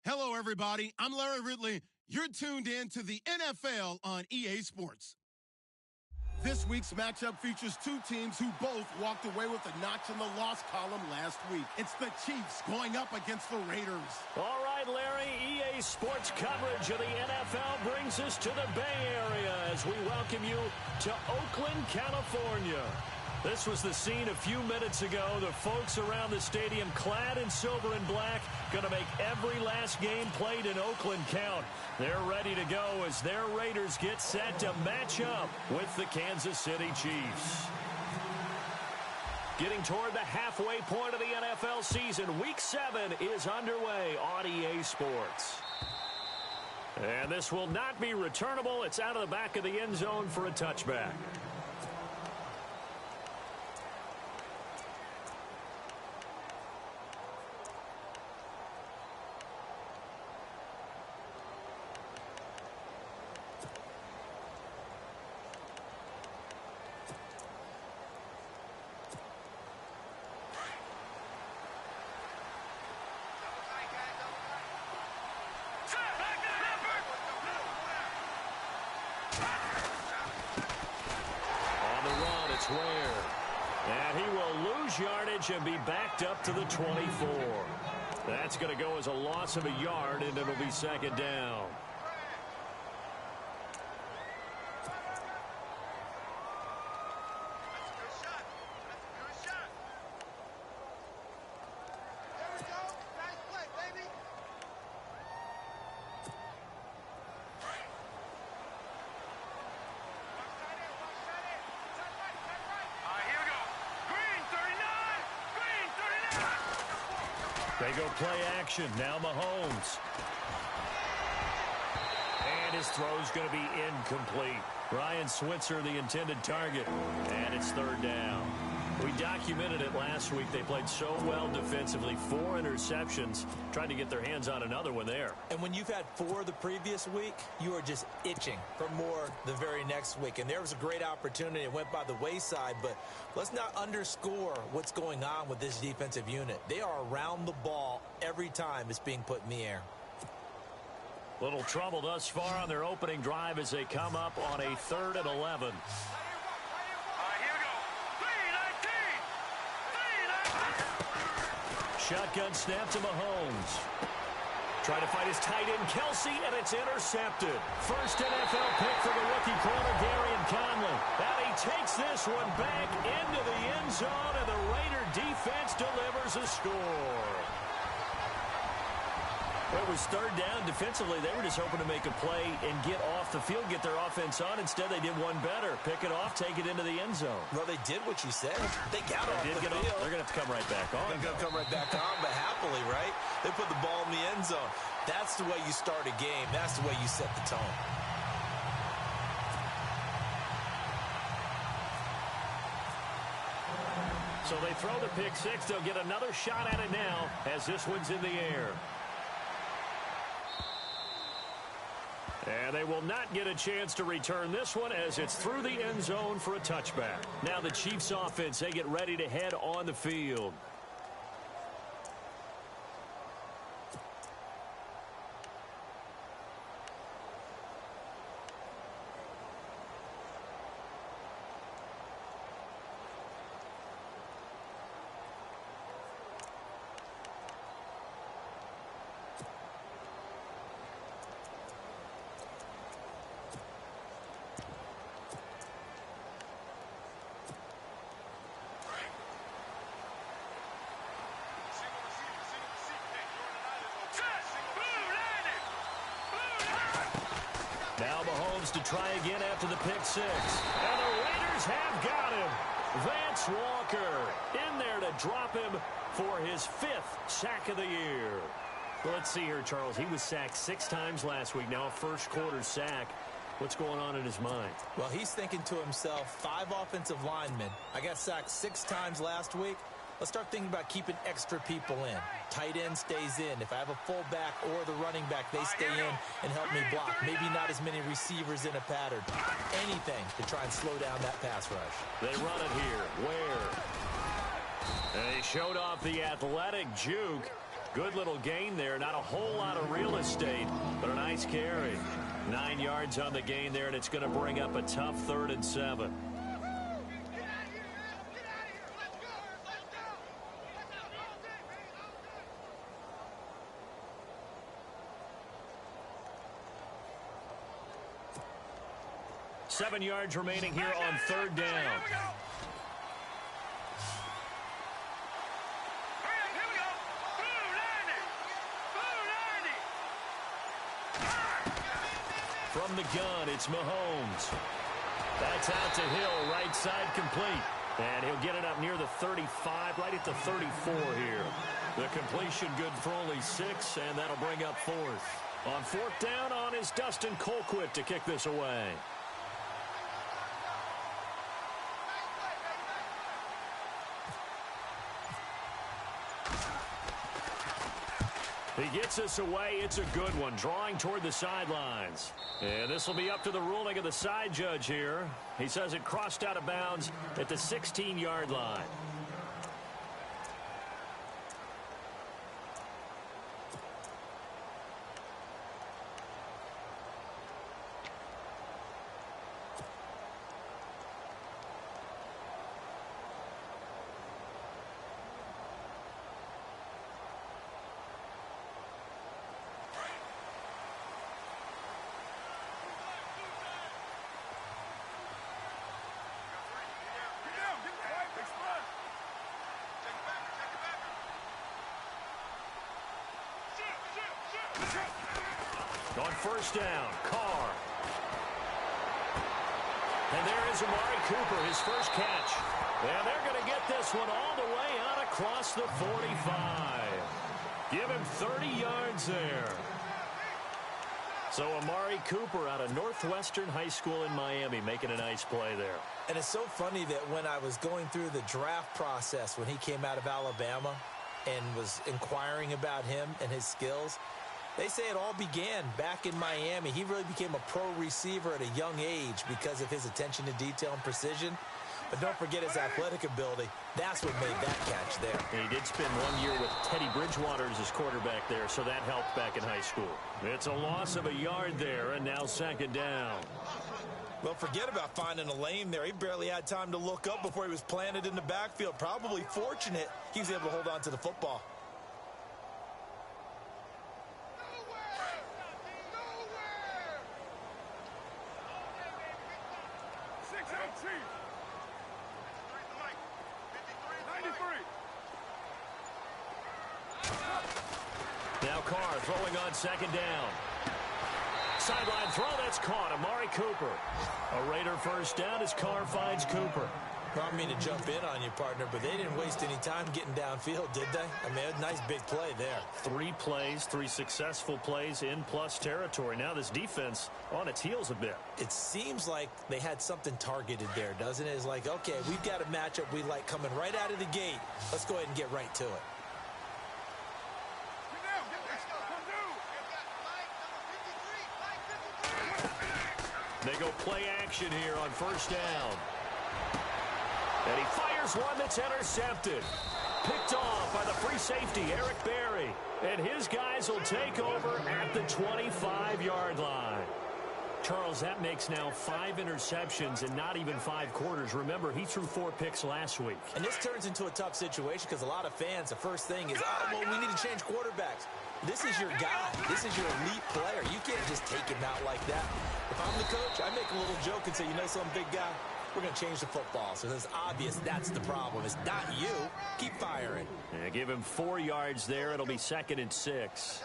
Hello, everybody. I'm Larry Ridley. You're tuned in to the NFL on EA Sports. This week's matchup features two teams who both walked away with a notch in the loss column last week. It's the Chiefs going up against the Raiders. All right, Larry, EA Sports coverage of the NFL brings us to the Bay Area as we welcome you to Oakland, California. This was the scene a few minutes ago. The folks around the stadium clad in silver and black going to make every last game played in Oakland count. They're ready to go as their Raiders get set to match up with the Kansas City Chiefs. Getting toward the halfway point of the NFL season, Week 7 is underway on EA Sports. And this will not be returnable. It's out of the back of the end zone for a touchback. And he will lose yardage and be backed up to the 24. That's going to go as a loss of a yard, and it'll be second down. They go play action. Now Mahomes. And his throw's going to be incomplete. Ryan Switzer, the intended target. And it's third down. We documented it last week. They played so well defensively. 4 interceptions. Trying to get their hands on another one there. And when you've had 4 the previous week, you are just itching for more the very next week. And there was a great opportunity. It went by the wayside. But let's not underscore what's going on with this defensive unit. They are around the ball every time it's being put in the air. Little trouble thus far on their opening drive as they come up on a 3rd and 11. Shotgun snap to Mahomes. Trying to find his tight end, Kelsey, and it's intercepted. First NFL pick for the rookie corner, Darian Conley. And he takes this one back into the end zone, and the Raider defense delivers a score. It was third down defensively. They were just hoping to make a play and get off the field, get their offense on. Instead, they did one better. Pick it off, take it into the end zone. Well, they did what you said. They got off the field. They're going to have to come right back on. They're going to come right back on, but happily, right? They put the ball in the end zone. That's the way you start a game. That's the way you set the tone. So they throw the pick six. They'll get another shot at it now as this one's in the air. And they will not get a chance to return this one as it's through the end zone for a touchback. Now the Chiefs offense, they get ready to head on the field. Now Mahomes to try again after the pick six. And the Raiders have got him. Vance Walker in there to drop him for his 5th sack of the year. Well, let's see here, Charles. He was sacked 6 times last week. Now a first quarter sack. What's going on in his mind? Well, he's thinking to himself, 5 offensive linemen. I got sacked 6 times last week. Let's start thinking about keeping extra people in. Tight end stays in. If I have a fullback or the running back, they stay in and help me block. Maybe not as many receivers in a pattern. Anything to try and slow down that pass rush. They run it here. Where? And he showed off the athletic juke. Good little gain there. Not a whole lot of real estate, but a nice carry. 9 yards on the gain there, and it's going to bring up a tough 3rd and 7. Seven yards remaining here on 3rd down. From the gun, it's Mahomes. That's out to Hill, right side complete. And he'll get it up near the 35, right at the 34 here. The completion good for only 6, and that'll bring up 4th. On 4th down on is Dustin Colquitt to kick this away. He gets us away. It's a good one, drawing toward the sidelines. And this will be up to the ruling of the side judge here. He says it crossed out of bounds at the 16-yard line. On 1st down, Carr. And there is Amari Cooper, his first catch. And they're going to get this one all the way out across the 45. Give him 30 yards there. So Amari Cooper out of Northwestern High School in Miami making a nice play there. And it's so funny that when I was going through the draft process when he came out of Alabama and was inquiring about him and his skills, they say it all began back in Miami. He really became a pro receiver at a young age because of his attention to detail and precision. But don't forget his athletic ability. That's what made that catch there. And he did spend 1 year with Teddy Bridgewater as his quarterback there, so that helped back in high school. It's a loss of a yard there, and now 2nd down. Well, forget about finding a lane there. He barely had time to look up before he was planted in the backfield. Probably fortunate he was able to hold on to the football. Now Carr throwing on 2nd down. Sideline throw, that's caught. Amari Cooper. A Raider 1st down as Carr finds Cooper. I don't mean to jump in on you, partner, but they didn't waste any time getting downfield, did they? I mean, a nice big play there. 3 plays, 3 successful plays in plus territory. Now this defense on its heels a bit. It seems like they had something targeted there, doesn't it? It's like, okay, we've got a matchup we like coming right out of the gate. Let's go ahead and get right to it. They go play action here on 1st down. And he fires one that's intercepted. Picked off by the free safety, Eric Berry. And his guys will take over at the 25-yard line. Charles, that makes now 5 interceptions in not even 5 quarters. Remember, he threw 4 picks last week. And this turns into a tough situation because a lot of fans, the first thing is, oh, well, we need to change quarterbacks. This is your guy. This is your elite player. You can't just take him out like that. If I'm the coach, I make a little joke and say, you know, some big guy, we're going to change the football. So it's obvious that's the problem. It's not you. Keep firing. Yeah, give him 4 yards there. It'll be 2nd and 6.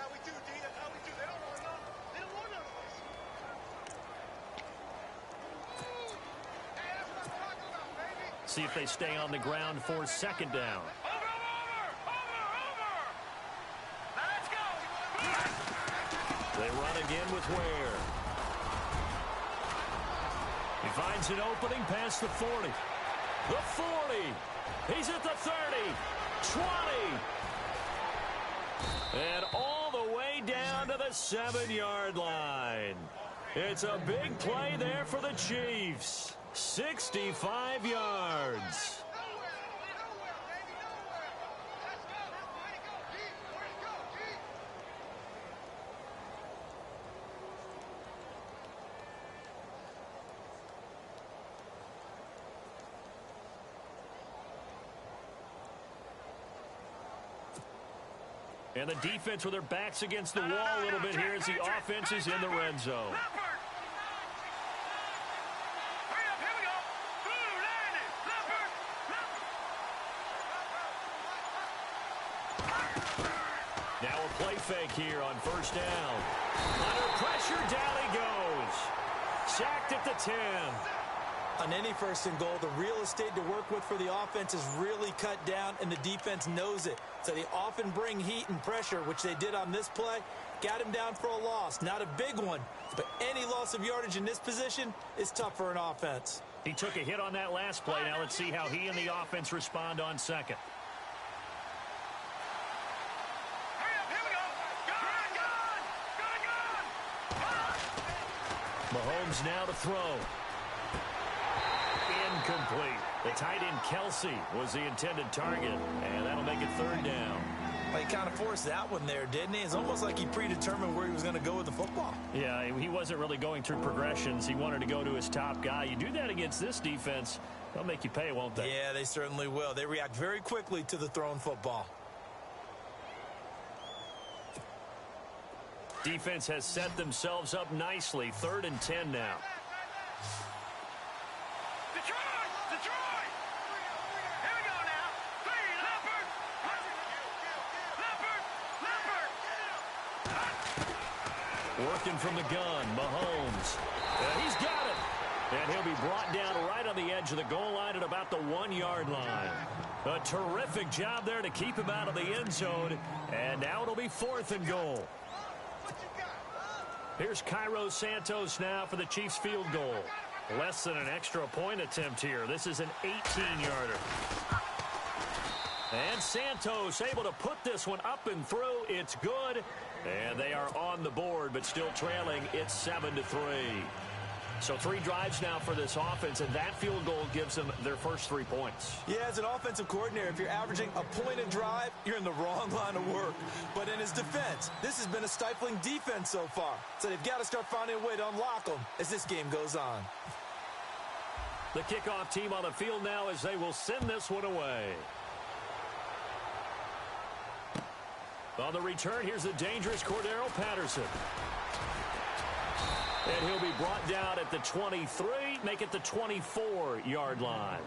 See if they stay on the ground for 2nd down. They run again with Ware. He finds an opening past the 40. The 40. He's at the 30. 20. And all the way down to the 7-yard line. It's a big play there for the Chiefs. 65 yards. And the defense with their backs against the wall a little bit here as the offense is in the red zone. Now a play fake here on first down. Under pressure, down he goes. Sacked at the 10. On any first and goal, the real estate to work with for the offense is really cut down, and the defense knows it. So they often bring heat and pressure, which they did on this play. Got him down for a loss. Not a big one, but any loss of yardage in this position is tough for an offense. He took a hit on that last play. Now let's see how he and the offense respond on second. Mahomes now to throw. Incomplete. The tight end Kelsey was the intended target, and that'll make it third down. Well, he kind of forced that one there, didn't he? It's almost like he predetermined where he was going to go with the football. Yeah, he wasn't really going through progressions. He wanted to go to his top guy. You do that against this defense, they'll make you pay, won't they? Yeah, they certainly will. They react very quickly to the thrown football. Defense has set themselves up nicely. 3rd and 10 now. Working from the gun, Mahomes. He's got it. And he'll be brought down right on the edge of the goal line at about the 1-yard line. A terrific job there to keep him out of the end zone. And now it'll be 4th and goal. Here's Cairo Santos now for the Chiefs field goal. Less than an extra point attempt here. This is an 18-yarder. And Santos able to put this one up and through. It's good. And they are on the board, but still trailing. It's 7-3. So 3 drives now for this offense, and that field goal gives them their first 3 points. Yeah, as an offensive coordinator, if you're averaging a point a drive, you're in the wrong line of work. But in his defense, this has been a stifling defense so far. So they've got to start finding a way to unlock them as this game goes on. The kickoff team on the field now as they will send this one away. On the return, here's the dangerous Cordero Patterson. And he'll be brought down at the 23, make it the 24-yard line.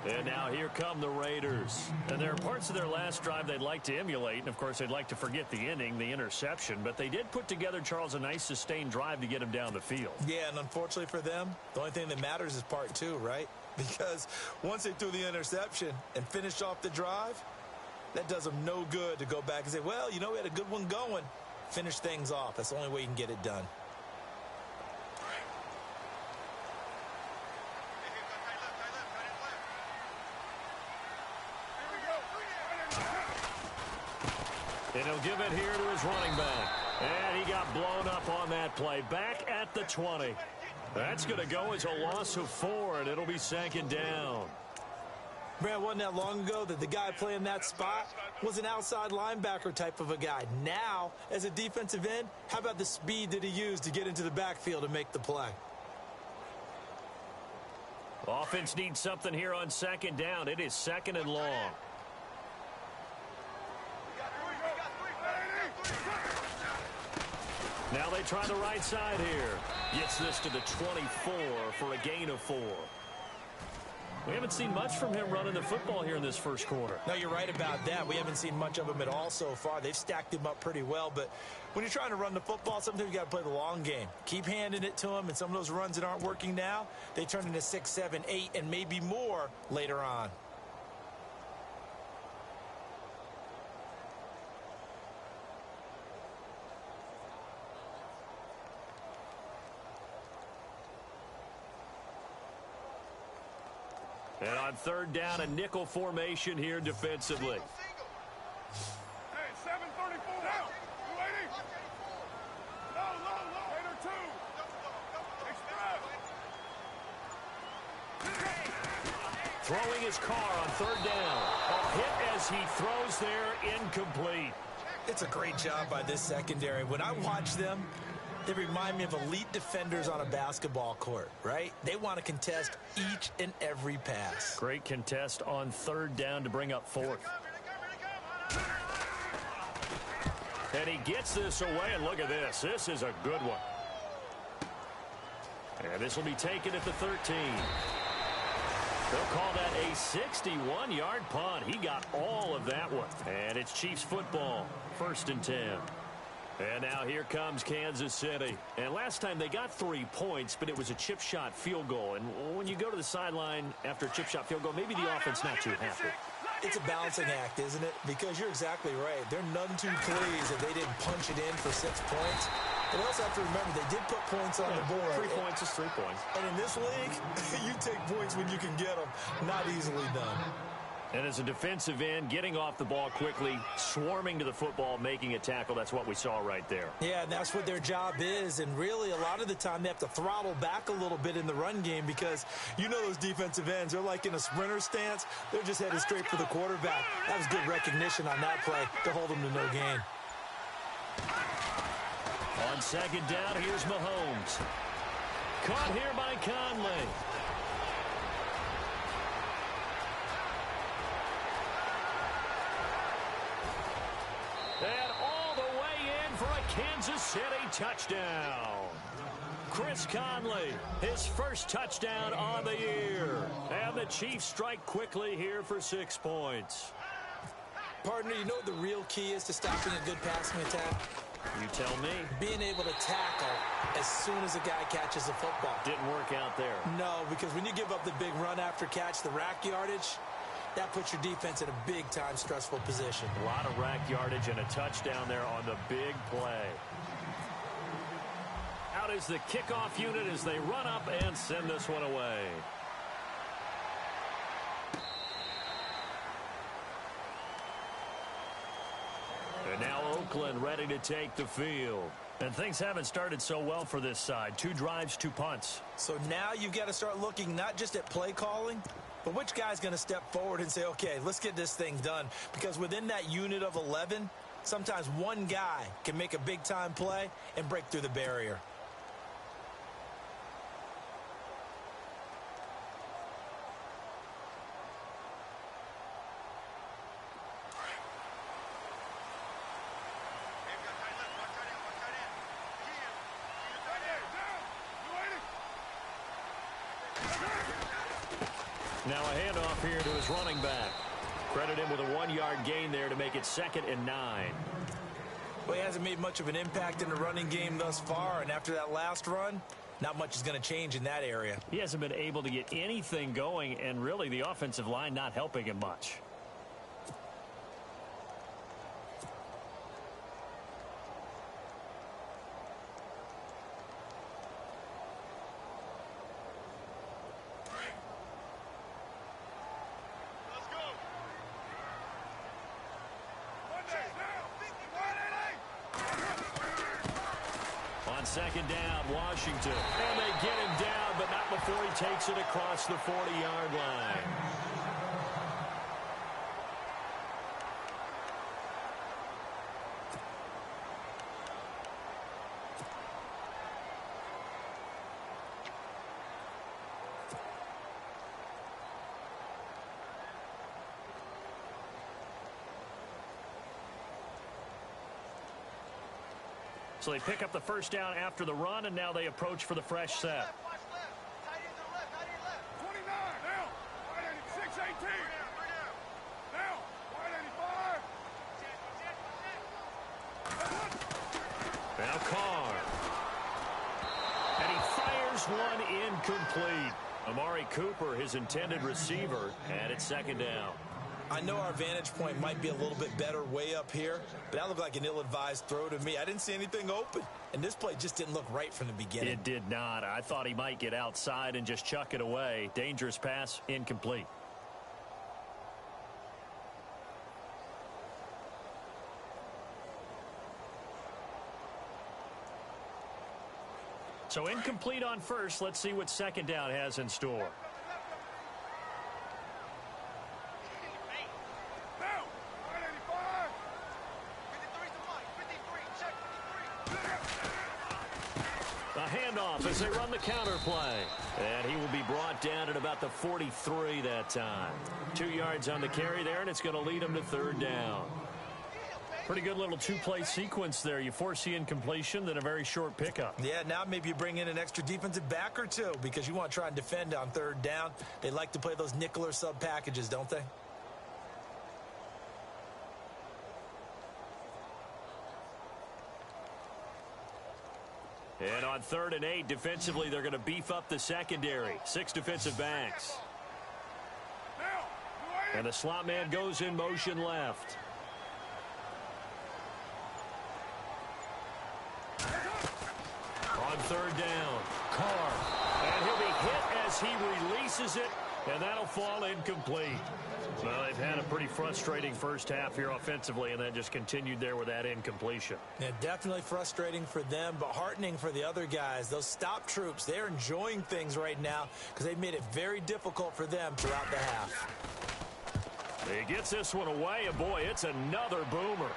And now here come the Raiders. And there are parts of their last drive they'd like to emulate. And, of course, they'd like to forget the inning, the interception. But they did put together, Charles, a nice sustained drive to get him down the field. Yeah, and unfortunately for them, the only thing that matters is part 2, right? Because once they threw the interception and finished off the drive, that does them no good to go back and say, well, you know, we had a good one going. Finish things off. That's the only way you can get it done. And he'll give it here to his running back. And he got blown up on that play. Back at the 20. That's going to go as a loss of 4, and it'll be 2nd down. Brad, wasn't that long ago that the guy playing that spot was an outside linebacker type of a guy. Now, as a defensive end, how about the speed that he used to get into the backfield and make the play? Offense needs something here on 2nd down. It is 2nd and long. Now they try the right side here. Gets this to the 24 for a gain of 4. We haven't seen much from him running the football here in this first quarter. No, you're right about that. We haven't seen much of him at all so far. They've stacked him up pretty well, but when you're trying to run the football, sometimes you got to play the long game. Keep handing it to him, and some of those runs that aren't working now, they turn into 6, 7, 8, and maybe more later on. And on 3rd down, a nickel formation here defensively. Hey, 734 down. 280. Low. Later 2. Express. Throwing his car on 3rd down. A hit as he throws there, incomplete. It's a great job by this secondary. When I watch them, they remind me of elite defenders on a basketball court, right? They want to contest each and every pass. Great contest on 3rd down to bring up 4th. And he gets this away, and look at this. This is a good one. And this will be taken at the 13. They'll call that a 61-yard punt. He got all of that one. And it's Chiefs football, 1st and 10. And now here comes Kansas City. And last time they got 3 points, but it was a chip shot field goal. And when you go to the sideline after a chip shot field goal, maybe the offense not too happy. It's a balancing act, isn't it? Because you're exactly right. They're none too pleased that they didn't punch it in for 6 points. But also have to remember, they did put points on the board. 3 points is 3 points. And in this league, you take points when you can get them. Not easily done. And as a defensive end, getting off the ball quickly, swarming to the football, making a tackle, that's what we saw right there. Yeah, and that's what their job is. And really, a lot of the time, they have to throttle back a little bit in the run game because you know those defensive ends, they're like in a sprinter stance. They're just headed straight for the quarterback. That was good recognition on that play to hold them to no gain. On 2nd down, here's Mahomes. Caught here by Conley. And all the way in for a Kansas City touchdown. Chris Conley, his first touchdown on the year. And the Chiefs strike quickly here for 6 points. Partner, you know what the real key is to stopping a good passing attack? You tell me. Being able to tackle as soon as a guy catches a football. Didn't work out there. No, because when you give up the big run after catch, the rack yardage, that puts your defense in a big-time stressful position. A lot of rack yardage and a touchdown there on the big play. Out is the kickoff unit as they run up and send this one away. And now Oakland ready to take the field. And things haven't started so well for this side. 2 drives, 2 punts. So now you've got to start looking not just at play calling, but which guy's going to step forward and say, okay, let's get this thing done. Because within that unit of 11, sometimes one guy can make a big-time play and break through the barrier. Now a handoff here to his running back. Credit him with a 1-yard gain there to make it 2nd and 9. Well, he hasn't made much of an impact in the running game thus far, and after that last run, not much is going to change in that area. He hasn't been able to get anything going, and really the offensive line not helping him much. On 2nd down, Washington. And they get him down, but not before he takes it across the 40-yard line. So they pick up the first down after the run, and now they approach for the fresh set. 29, now, wide 86, 18. Now, wide 85. Now Carr. And he fires one incomplete. Amari Cooper, his intended receiver, and it's 2nd down. I know our vantage point might be a little bit better way up here, but that looked like an ill-advised throw to me. I didn't see anything open, and this play just didn't look right from the beginning. It did not. I thought he might get outside and just chuck it away. Dangerous pass, incomplete. So incomplete on first. Let's see what 2nd down has in store. Handoff as they run the counter play. And he will be brought down at about the 43 that time. 2 yards on the carry there, and it's going to lead him to 3rd down. Pretty good little two-play sequence there. You force the incompletion, then a very short pickup. Yeah, now maybe you bring in an extra defensive back or two because you want to try and defend on third down. They like to play those nickel or sub packages, don't they? And on 3rd and 8, defensively, they're going to beef up the secondary. 6 defensive backs. And the slot man goes in motion left. On 3rd down, Carr. And he'll be hit as he releases it, and that'll fall incomplete. Well, they've had a pretty frustrating first half here offensively, and then just continued there with that incompletion. Yeah, definitely frustrating for them, but heartening for the other guys. Those stop troops, they're enjoying things right now because they've made it very difficult for them throughout the half. He gets this one away, and boy, it's another boomer.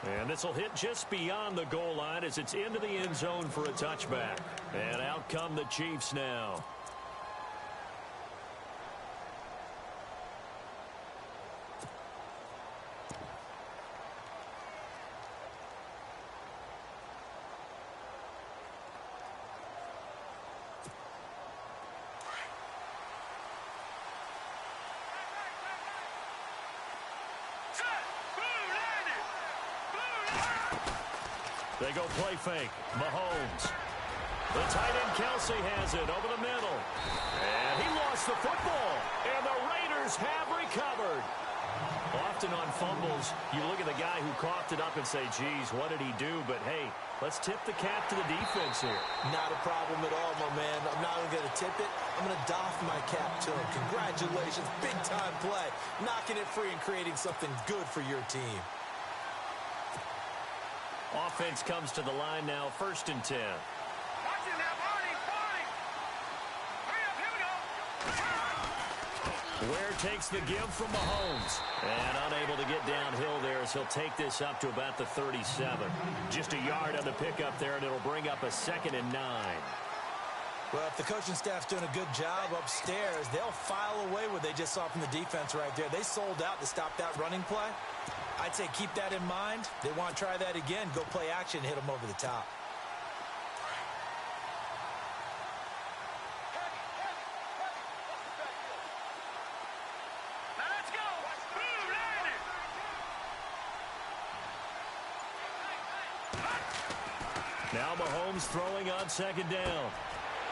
And this will hit just beyond the goal line as it's into the end zone for a touchback. And out come the Chiefs now. They go play fake. Mahomes. The tight end Kelsey has it over the middle. And he lost the football. And the Raiders have recovered. Often on fumbles, you look at the guy who coughed it up and say, geez, what did he do? But, hey, let's tip the cap to the defense here. Not a problem at all, my man. I'm not even going to tip it. I'm going to doff my cap to him. Congratulations. Big-time play. Knocking it free and creating something good for your team. Offense comes to the line now, 1st and 10. Watch it now, Barney. Hurry up, here we go. Ware takes the give from Mahomes. And unable to get downhill there as he'll take this up to about the 37. Just a yard on the pickup there, and it'll bring up a 2nd and 9. Well, if the coaching staff's doing a good job upstairs, they'll file away what they just saw from the defense right there. They sold out to stop that running play. I'd say keep that in mind. They want to try that again. Go play action, hit them over the top. Now let's go. Move, Landon. Now Mahomes throwing on 2nd down.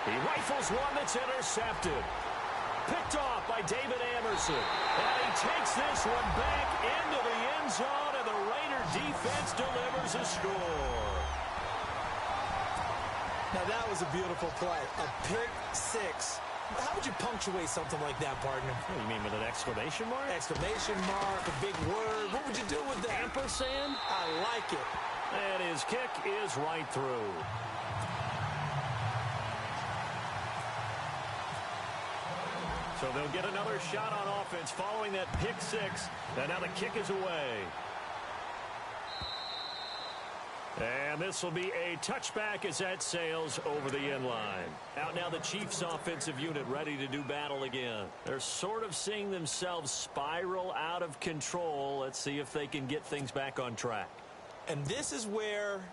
He rifles one that's intercepted. Picked off by David Amerson. And he takes this one back into the end zone, and the Raider defense delivers a score. Now, that was a beautiful play. A pick 6. How would you punctuate something like that, partner? What do you mean, with an exclamation mark? Exclamation mark, a big word. What would you do with that? Ampersand? I like it. And his kick is right through. So they'll get another shot on offense following that pick 6. And now the kick is away. And this will be a touchback as that sails over the end line. Out now the Chiefs offensive unit ready to do battle again. They're sort of seeing themselves spiral out of control. Let's see if they can get things back on track. And this is where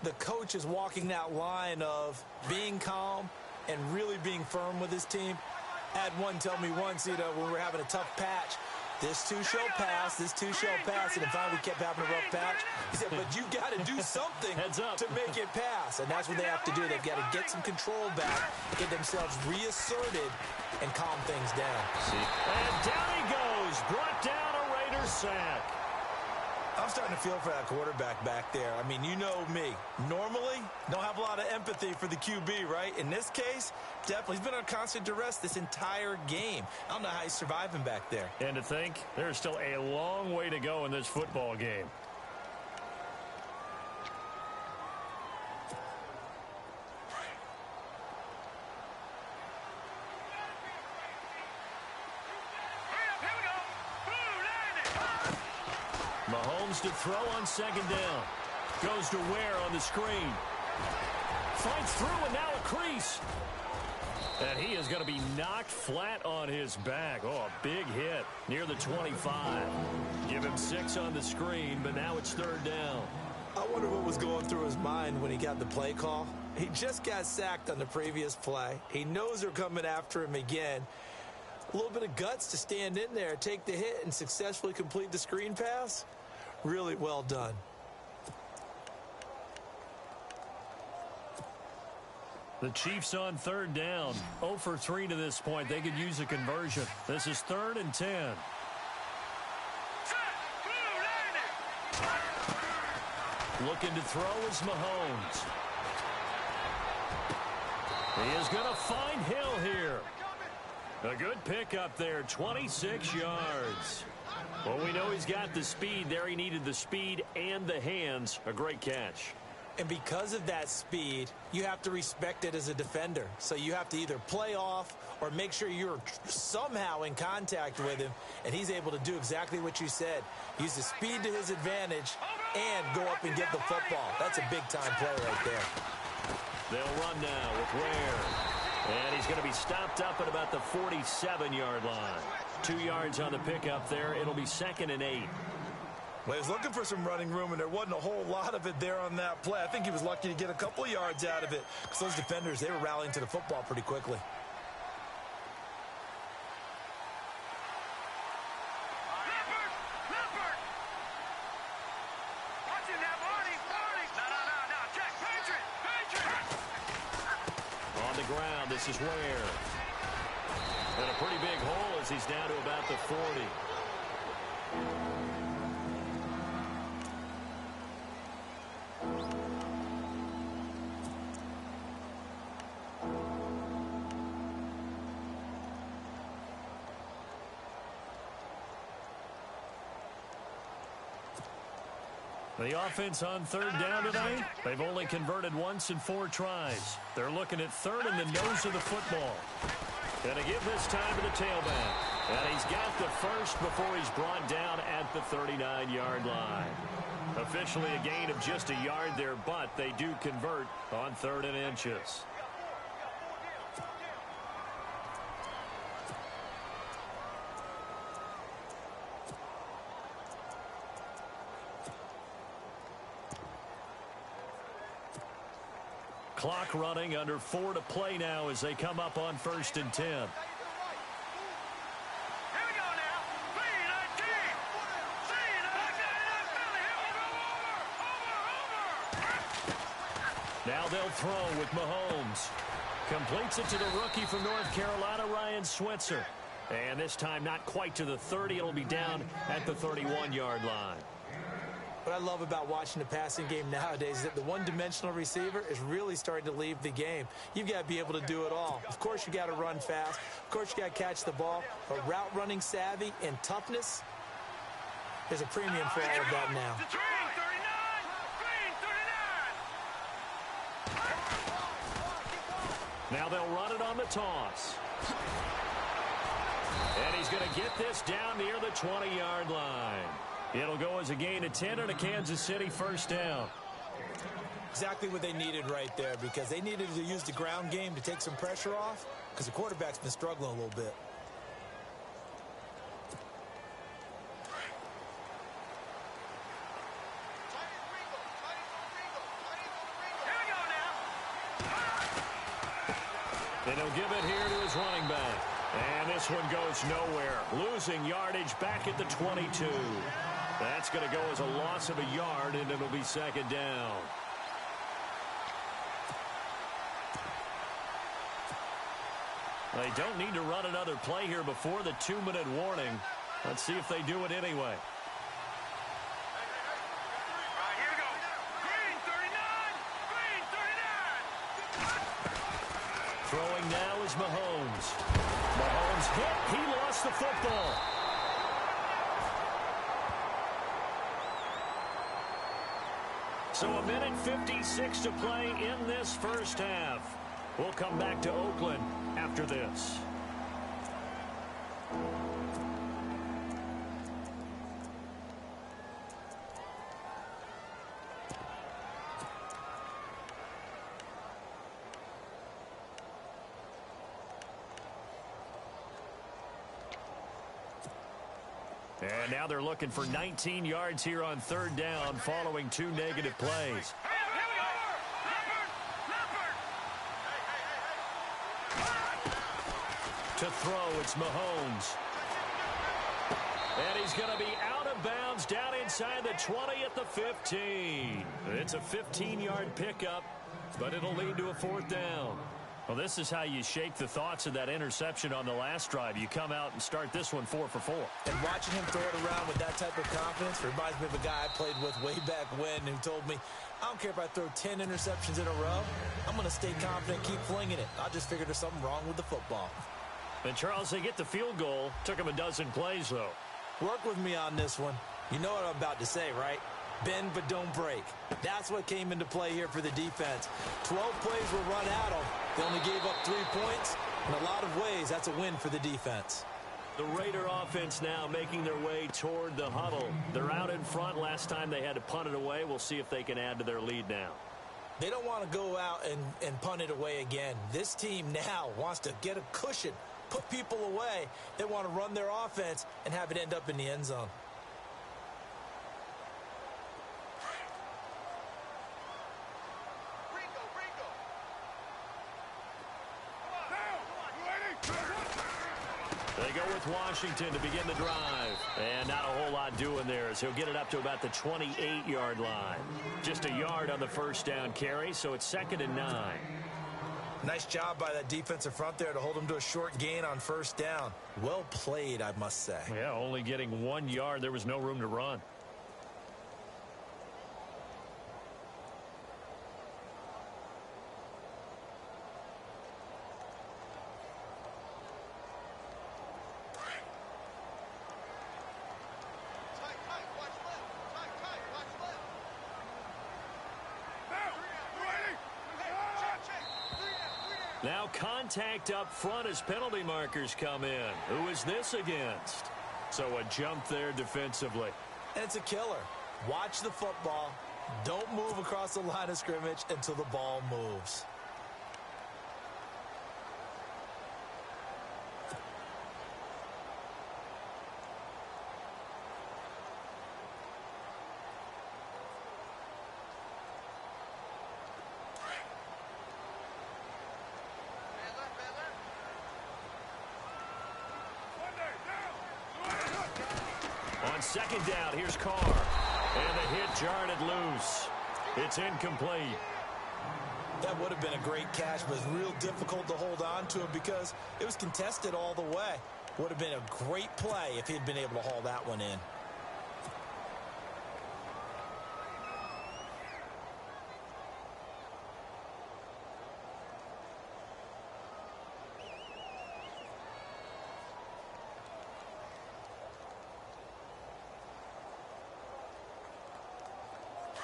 the coach is walking that line of being calm and really being firm with his team. I had one tell me once, when we were having a tough patch, this too shall pass, this too shall pass. And if we kept having a rough patch, he said, but you got to do something to make it pass. And that's what they have to do. They've got to get some control back, get themselves reasserted, and calm things down. And down he goes, brought down a Raider sack. I'm starting to feel for that quarterback back there. I mean, you know me. Normally, don't have a lot of empathy for the QB, right? In this case, definitely. He's been on constant duress this entire game. I don't know how he's surviving back there. And to think, there's still a long way to go in this football game. Mahomes to throw on 2nd down. Goes to Ware on the screen. Fights through and now a crease. And he is going to be knocked flat on his back. Oh, a big hit near the 25. Give him 6 on the screen, but now it's 3rd down. I wonder what was going through his mind when he got the play call. He just got sacked on the previous play. He knows they're coming after him again. A little bit of guts to stand in there, take the hit, and successfully complete the screen pass. Really well done. The Chiefs on 3rd down. 0 for 3 to this point. They could use a conversion. This is 3rd and 10. Looking to throw is Mahomes. He is going to find Hill here. A good pickup there, 26 yards. Well, we know he's got the speed there. He needed the speed and the hands. A great catch. And because of that speed, you have to respect it as a defender. So you have to either play off or make sure you're somehow in contact with him. And he's able to do exactly what you said. Use the speed to his advantage and go up and get the football. That's a big-time play right there. They'll run now with Ware. And he's going to be stopped up at about the 47-yard line. 2 yards on the pickup there. It'll be 2nd and 8. Well, he was looking for some running room, and there wasn't a whole lot of it there on that play. I think he was lucky to get a couple yards out of it because those defenders, they were rallying to the football pretty quickly. On the ground, this is Ware. And a pretty big hole as he's down to about the 40. The offense on 3rd down tonight, they've only converted once in 4 tries. They're looking at 3rd in the nose of the football. Going to give this time to the tailback. And he's got the first before he's brought down at the 39-yard line. Officially a gain of just a yard there, but they do convert on 3rd and inches. Clock running, under 4 to play now as they come up on 1st and 10. Now they'll throw with Mahomes. Completes it to the rookie from North Carolina, Ryan Switzer. And this time not quite to the 30. It'll be down at the 31-yard line. What I love about watching the passing game nowadays is that the one-dimensional receiver is really starting to leave the game. You've got to be able to do it all. Of course, you got to run fast. Of course, you got to catch the ball. But route running savvy and toughness, there's a premium for all of that now. Now they'll run it on the toss. And he's going to get this down near the 20-yard line. It'll go as a gain of 10 and a Kansas City 1st down. Exactly what they needed right there, because they needed to use the ground game to take some pressure off because the quarterback's been struggling a little bit. And he'll give it here to his running back. And this one goes nowhere. Losing yardage back at the 22. That's going to go as a loss of a yard, and it'll be 2nd down. They don't need to run another play here before the 2-minute warning. Let's see if they do it anyway. Throwing now is Mahomes. Mahomes hit. He lost the football. So 1:56 to play in this 1st half. We'll come back to Oakland after this. And now they're looking for 19 yards here on third down following 2 negative plays. To throw, it's Mahomes. And he's going to be out of bounds down inside the 20 at the 15. It's a 15-yard pickup, but it'll lead to a 4th down. Well, this is how you shake the thoughts of that interception on the last drive. You come out and start this one 4 for 4. And watching him throw it around with that type of confidence reminds me of a guy I played with way back when who told me, I don't care if I throw 10 interceptions in a row. I'm going to stay confident, keep flinging it. I just figured there's something wrong with the football. And, Charles, they get the field goal. Took them a dozen plays, though. Work with me on this one. You know what I'm about to say, right? Bend but don't break. That's what came into play here for the defense. 12 plays were run at them. They only gave up 3 points. In a lot of ways, that's a win for the defense. The Raider offense now making their way toward the huddle. They're out in front. Last time they had to punt it away. We'll see if they can add to their lead now. They don't want to go out and punt it away again. This team now wants to get a cushion, put people away. They want to run their offense and have it end up in the end zone. They go with Washington to begin the drive. And not a whole lot doing there as he'll get it up to about the 28-yard line. Just a yard on the first down carry, so it's 2nd and 9. Nice job by that defensive front there to hold him to a short gain on first down. Well played, I must say. Yeah, only getting 1 yard. There was no room to run. Now contact up front as penalty markers come in. Who is this against? So a jump there defensively. And it's a killer. Watch the football. Don't move across the line of scrimmage until the ball moves. Second down, here's Carr. And the hit jarred it loose. It's incomplete. That would have been a great catch, but it's real difficult to hold on to it because it was contested all the way. Would have been a great play if he'd been able to haul that one in.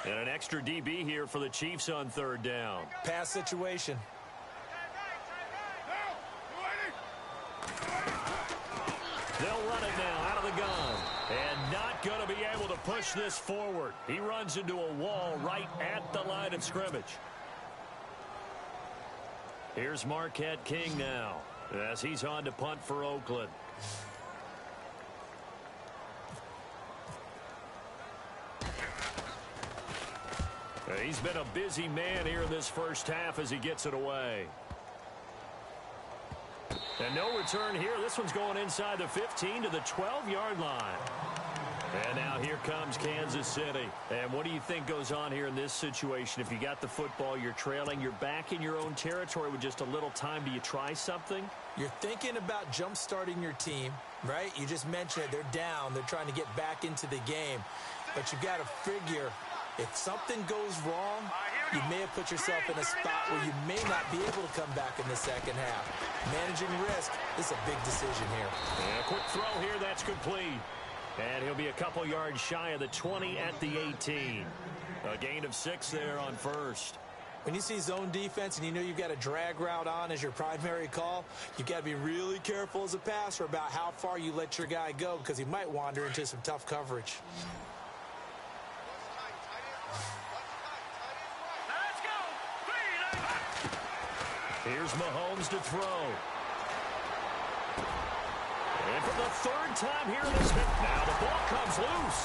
And an extra DB here for the Chiefs on third down. Pass situation. They'll run it now out of the gun. And not going to be able to push this forward. He runs into a wall right at the line of scrimmage. Here's Marquette King now as he's on to punt for Oakland. He's been a busy man here in this first half as he gets it away. And no return here. This one's going inside the 15 to the 12-yard line. And now here comes Kansas City. And what do you think goes on here in this situation? If you got the football, you're trailing, you're back in your own territory with just a little time. Do you try something? You're thinking about jump-starting your team, right? You just mentioned it. They're down. They're trying to get back into the game. But you've got to figure, if something goes wrong, you may have put yourself in a spot where you may not be able to come back in the second half. Managing risk is a big decision here. And a quick throw here, that's complete. And he'll be a couple yards shy of the 20 at the 18. A gain of 6 there on first. When you see zone defense and you know you've got a drag route on as your primary call, you've got to be really careful as a passer about how far you let your guy go because he might wander into some tough coverage. Here's Mahomes to throw. And for the third time here in this game. Now the ball comes loose.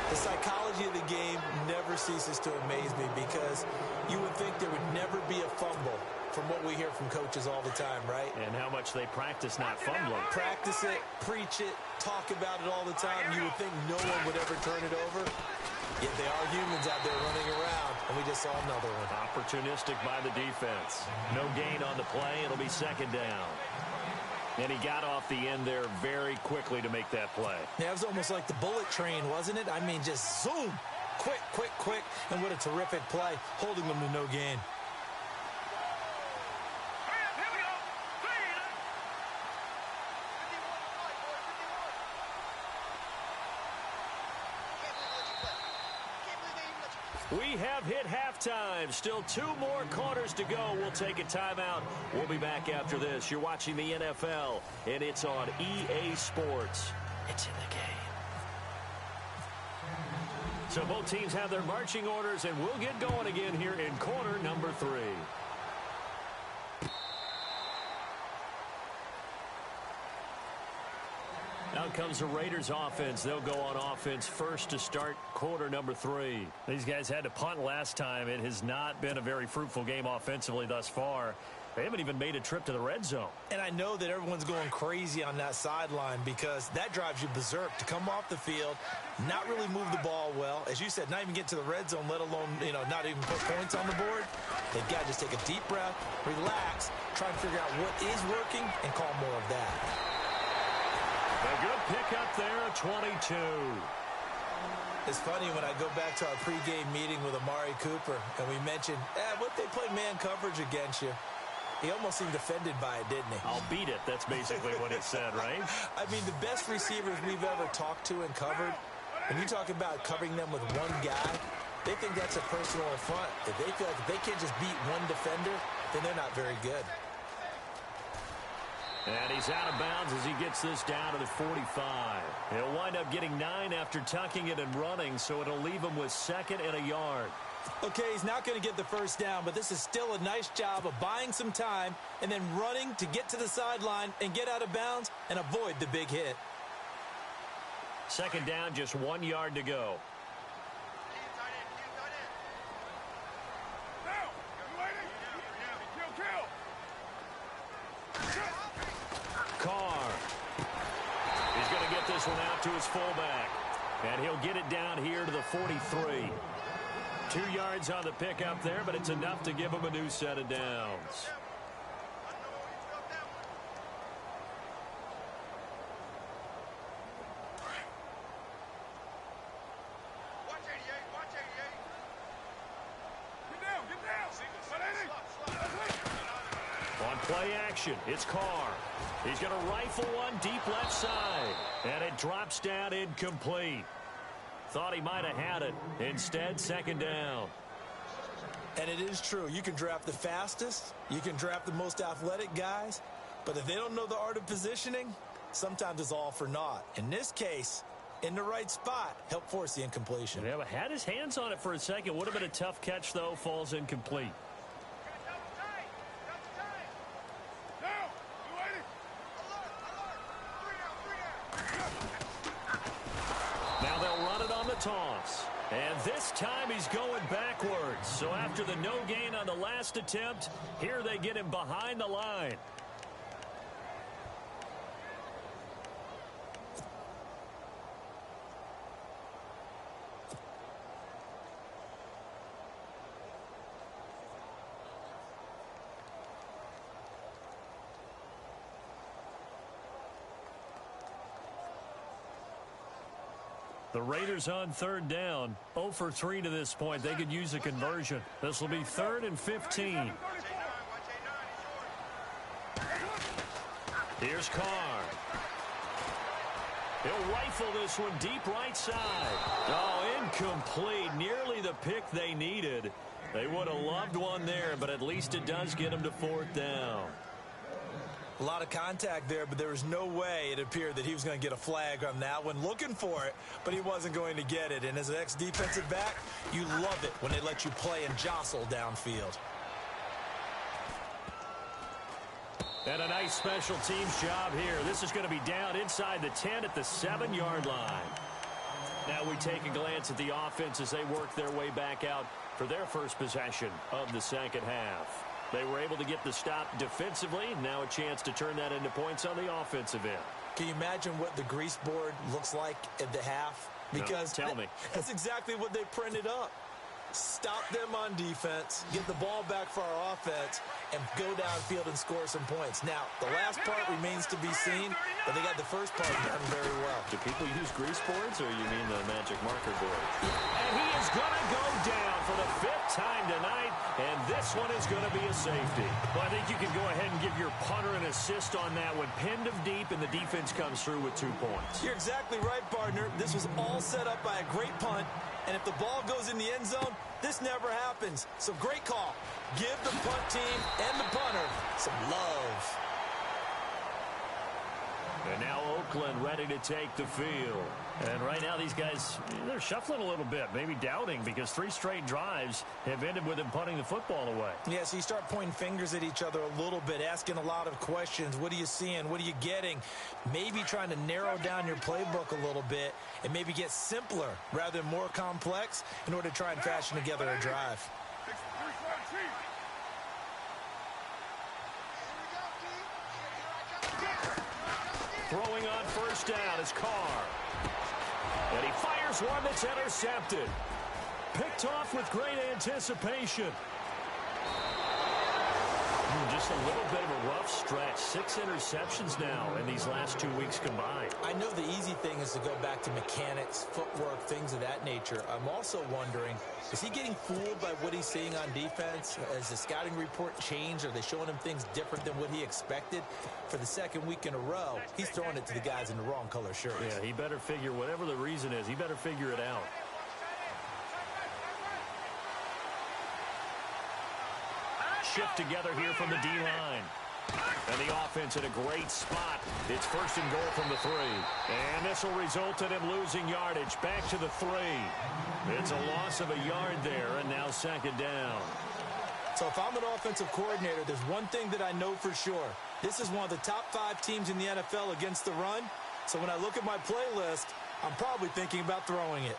The psychology of the game never ceases to amaze me because you would think there would never be a fumble from what we hear from coaches all the time, right? And how much they practice not fumbling. Practice it, preach it, talk about it all the time. You would think no one would ever turn it over. Yet they are humans out there running around, and we just saw another one. Opportunistic by the defense. No gain on the play. It'll be second down. And he got off the end there very quickly to make that play. Yeah, it was almost like the bullet train, wasn't it? I mean, just zoom. Quick, quick, quick. And what a terrific play, holding them to no gain. We have hit halftime. Still 2 more quarters to go. We'll take a timeout. We'll be back after this. You're watching the NFL, and it's on EA Sports. It's in the game. So both teams have their marching orders, and we'll get going again here in quarter number 3. Out comes the Raiders offense. They'll go on offense first to start quarter number 3. These guys had to punt last time. It has not been a very fruitful game offensively thus far. They haven't even made a trip to the red zone. And I know that everyone's going crazy on that sideline because that drives you berserk to come off the field, not really move the ball well. As you said, not even get to the red zone, let alone, not even put points on the board. They've got to just take a deep breath, relax, try and figure out what is working, and call more of that. A good pickup there, 22. It's funny when I go back to our pregame meeting with Amari Cooper, and we mentioned, what they play man coverage against you. He almost seemed offended by it, didn't he? I'll beat it. That's basically what he said, right? I mean, the best receivers we've ever talked to and covered, when you talk about covering them with one guy, they think that's a personal affront. If they feel like if they can't just beat one defender, then they're not very good. And he's out of bounds as he gets this down to the 45. He'll wind up getting 9 after tucking it and running, so it'll leave him with 2nd and a yard. Okay, he's not going to get the first down, but this is still a nice job of buying some time and then running to get to the sideline and get out of bounds and avoid the big hit. 2nd down, just 1 yard to go. Carr. He's going to get this one out to his fullback. And he'll get it down here to the 43. 2 yards on the pickup there, but it's enough to give him a new set of downs. On play action, it's Carr. He's going to rifle one deep left side, and it drops down incomplete. Thought he might have had it. Instead, 2nd down. And it is true. You can draft the fastest. You can draft the most athletic guys. But if they don't know the art of positioning, sometimes it's all for naught. In this case, in the right spot, help force the incompletion. Yeah, but had his hands on it for a second. Would have been a tough catch, though. Falls incomplete. Now they'll run it on the toss. And this time he's going backwards. So after the no gain on the last attempt, here they get him behind the line. The Raiders on 3rd down, 0 for 3 to this point. They could use a conversion. This will be 3rd and 15. Here's Carr. He'll rifle this one deep right side. Oh, incomplete. Nearly the pick they needed. They would have loved one there, but at least it does get them to 4th down. A lot of contact there, but there was no way it appeared that he was going to get a flag on that one. Looking for it, but he wasn't going to get it. And as an ex-defensive back, you love it when they let you play and jostle downfield. And a nice special teams job here. This is going to be down inside the 10 at the 7-yard line. Now we take a glance at the offense as they work their way back out for their first possession of the second half. They were able to get the stop defensively. Now a chance to turn that into points on the offensive end. Can you imagine what the grease board looks like at the half? Because no, tell me. That's exactly what they printed up. Stop them on defense, get the ball back for our offense, and go downfield and score some points. Now, the last part remains to be seen, but they got the first part done very well. Do people use grease boards, or you mean the magic marker board? And he is going to go down for the 5th time tonight, and this one is going to be a safety. Well, I think you can go ahead and give your punter an assist on that one. Pinned him deep, and the defense comes through with 2 points. You're exactly right, partner. This was all set up by a great punt. And if the ball goes in the end zone, this never happens. So great call. Give the punt team and the punter some love. And now Oakland ready to take the field. And right now these guys, they're shuffling a little bit, maybe doubting, because 3 straight drives have ended with them punting the football away. Yeah, so you start pointing fingers at each other a little bit, asking a lot of questions. What are you seeing? What are you getting? Maybe trying to narrow down your playbook a little bit and maybe get simpler rather than more complex in order to try and fashion together a drive. Throwing on first down is Carr. And he fires one that's intercepted. Picked off with great anticipation. Just a little bit of a rough stretch. 6 interceptions now in these last 2 weeks combined. I know the easy thing is to go back to mechanics, footwork, things of that nature. I'm also wondering, is he getting fooled by what he's seeing on defense? Has the scouting report changed? Are they showing him things different than what he expected? For the 2nd week in a row, he's throwing it to the guys in the wrong color shirts. Yeah, he better figure, whatever the reason is, he better figure it out. Shift together here from the D-line. And the offense in a great spot. It's 1st and goal from the 3. And this will result in him losing yardage. Back to the 3. It's a loss of a yard there, and now 2nd down. So if I'm an offensive coordinator, there's one thing that I know for sure. This is one of the top 5 teams in the NFL against the run. So when I look at my playlist, I'm probably thinking about throwing it.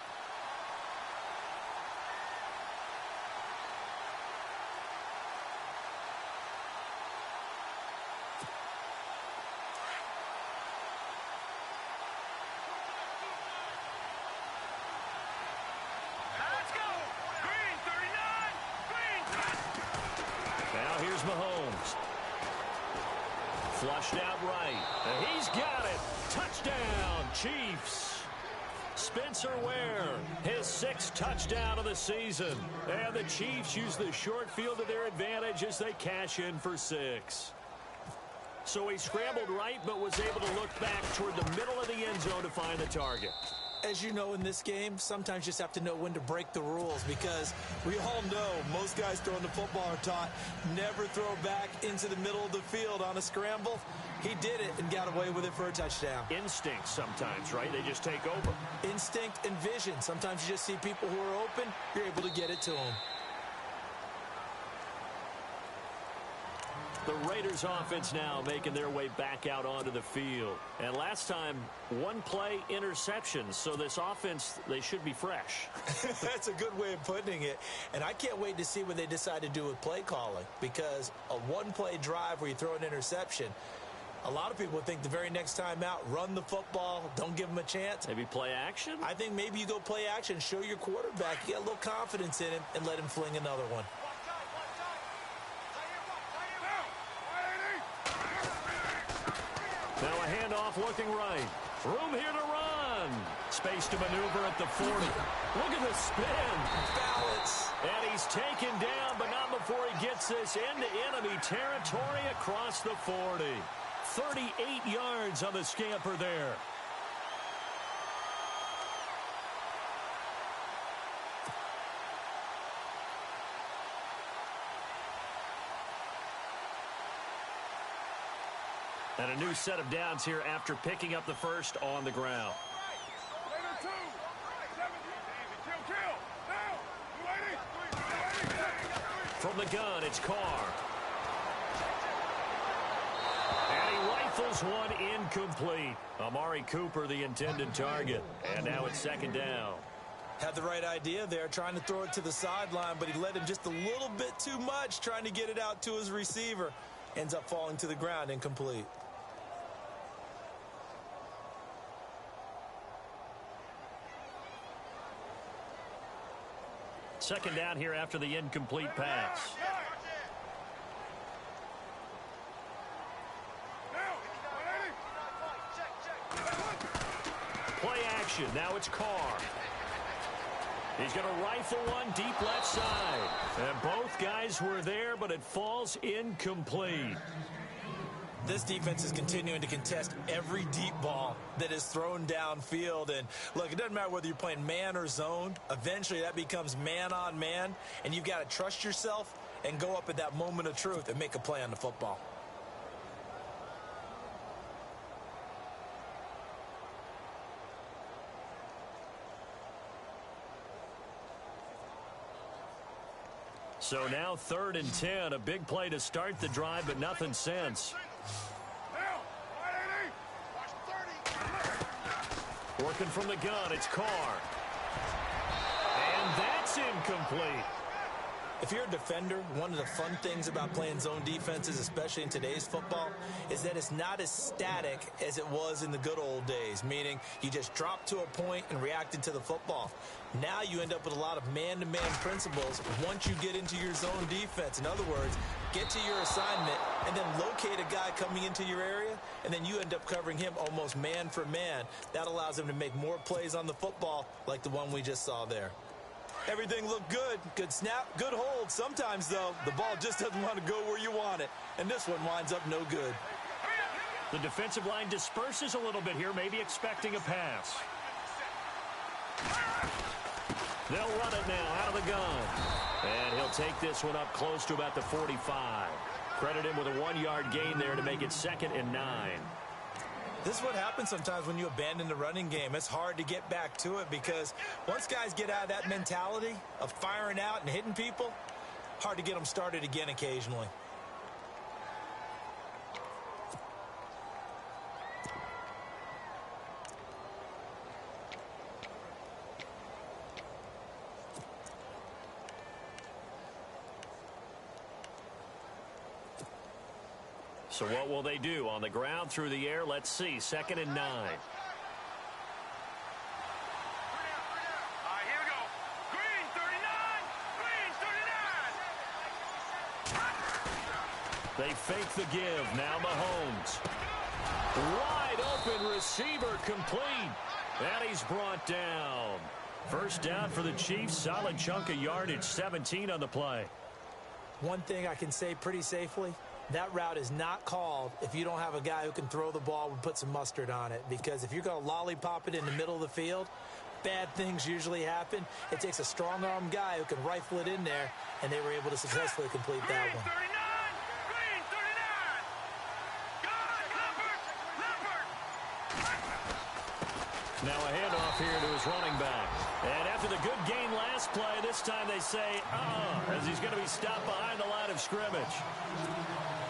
Mahomes. Flushed out right. And he's got it. Touchdown, Chiefs. Spencer Ware, his 6th touchdown of the season. And the Chiefs use the short field to their advantage as they cash in for 6. So he scrambled right, but was able to look back toward the middle of the end zone to find the target. As you know, in this game, sometimes you just have to know when to break the rules, because we all know most guys throwing the football are taught never throw back into the middle of the field on a scramble. He did it and got away with it for a touchdown. Instinct sometimes, right? They just take over. Instinct and vision. Sometimes you just see people who are open, you're able to get it to them. The Raiders offense now making their way back out onto the field. And last time, 1 play interception. So this offense, they should be fresh. That's a good way of putting it. And I can't wait to see what they decide to do with play calling. Because a 1-play drive where you throw an interception, a lot of people think the very next time out, run the football, don't give them a chance. Maybe play action? I think maybe you go play action, show your quarterback, get a little confidence in him, and let him fling another one. Now a handoff looking right. Room here to run. Space to maneuver at the 40. Look at the spin. Balance. And he's taken down, but not before he gets this into enemy territory across the 40. 38 yards on the scamper there. And a new set of downs here after picking up the first on the ground. From the gun, it's Carr. Rifles one incomplete. Amari Cooper, the intended target. And now it's second down. Had the right idea there, trying to throw it to the sideline, but he led him just a little bit too much, trying to get it out to his receiver. Ends up falling to the ground, incomplete. Second down here after the incomplete pass. Play action. Now it's Carr. He's going to rifle one deep left side. And both guys were there, but it falls incomplete. This defense is continuing to contest every deep ball that is thrown downfield. And, look, it doesn't matter whether you're playing man or zone. Eventually, that becomes man on man. And you've got to trust yourself and go up at that moment of truth and make a play on the football. So now 3rd and 10. A big play to start the drive, but nothing since. Working from the gun, it's Carr. And that's incomplete. If you're a defender, one of the fun things about playing zone defenses, especially in today's football, is that it's not as static as it was in the good old days, meaning you just dropped to a point and reacted to the football. Now you end up with a lot of man-to-man principles once you get into your zone defense. In other words, get to your assignment and then locate a guy coming into your area, and then you end up covering him almost man for man. That allows him to make more plays on the football like the one we just saw there. Everything looked good. Good snap, good hold. Sometimes, though, the ball just doesn't want to go where you want it. And this one winds up no good. The defensive line disperses a little bit here, maybe expecting a pass. They'll run it now out of the gun. And he'll take this one up close to about the 45. Credit him with a 1-yard gain there to make it 2nd and 9. This is what happens sometimes when you abandon the running game. It's hard to get back to it because once guys get out of that mentality of firing out and hitting people, hard to get them started again occasionally. So what will they do? On the ground, through the air, let's see. 2nd and 9. Here we go. Green 39. Green 39. They fake the give. Now Mahomes. Wide open receiver complete. And he's brought down. First down for the Chiefs. Solid chunk of yardage. 17 on the play. One thing I can say pretty safely, that route is not called if you don't have a guy who can throw the ball and put some mustard on it. Because if you're going to lollipop it in the middle of the field, bad things usually happen. It takes a strong-arm guy who can rifle it in there, and they were able to successfully complete that one. Green 39. God, Leopard. Now a handoff here to his running back. And after the good gain last play, this time they say, as he's going to be stopped behind the line of scrimmage.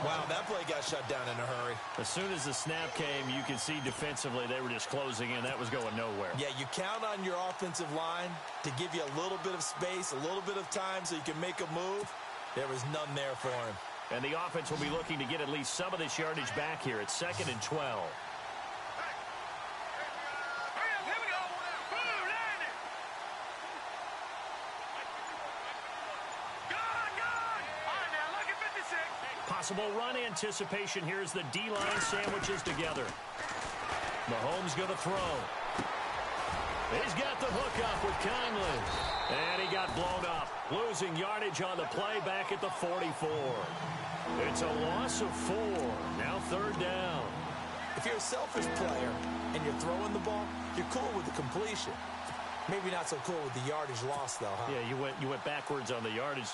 Wow, that play got shut down in a hurry. As soon as the snap came, you could see defensively they were just closing in. That was going nowhere. Yeah, you count on your offensive line to give you a little bit of space, a little bit of time so you can make a move. There was none there for him. And the offense will be looking to get at least some of this yardage back here. It's 2nd and 12. Possible run anticipation. Here's the D-line sandwiches together. Mahomes going to throw. He's got the hook up with Conley. And he got blown up. Losing yardage on the play back at the 44. It's a loss of 4. Now 3rd down. If you're a selfish player and you're throwing the ball, you're cool with the completion. Maybe not so cool with the yardage loss, though, huh? Yeah, you went backwards on the yardage.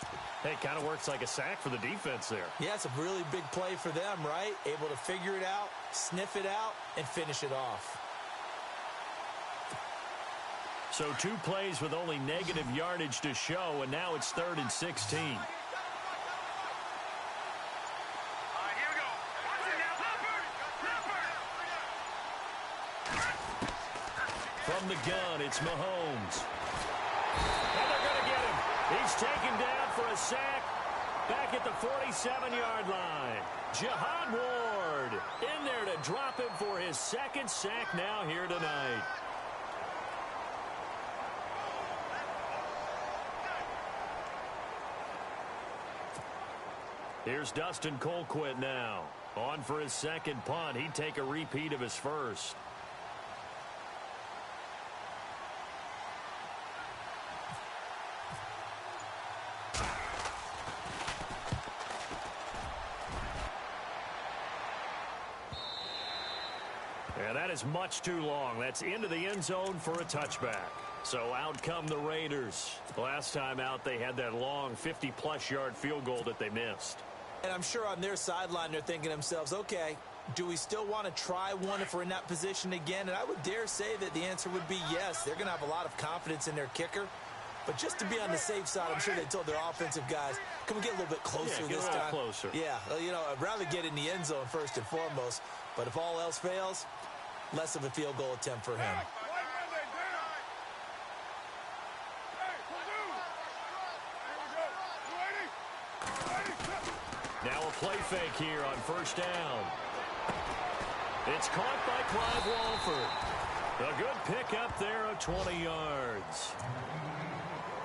Hey, it kind of works like a sack for the defense there. Yeah, it's a really big play for them, right? Able to figure it out, sniff it out, and finish it off. So 2 plays with only negative yardage to show, and now it's 3rd and 16. Here we go. Watch it now. Leopard. From the gun, it's Mahomes. And they're going to get him. He's taken down for a sack back at the 47-yard line. Jihad Ward in there to drop him for his second sack now here tonight. Here's Dustin Colquitt now. On for his second punt. He'd take a repeat of his first. Yeah, that is much too long. That's into the end zone for a touchback. So out come the Raiders. Last time out, they had that long 50-plus yard field goal that they missed. And I'm sure on their sideline they're thinking to themselves, okay, do we still want to try one if we're in that position again? And I would dare say that the answer would be yes. They're going to have a lot of confidence in their kicker. But just to be on the safe side, I'm sure they told their offensive guys, can we get a little bit closer this time? Closer. Yeah, you know, I'd rather get in the end zone first and foremost. But if all else fails, less of a field goal attempt for him. Now a play fake here on first down. It's caught by Clive Walford. A good pickup there of 20 yards.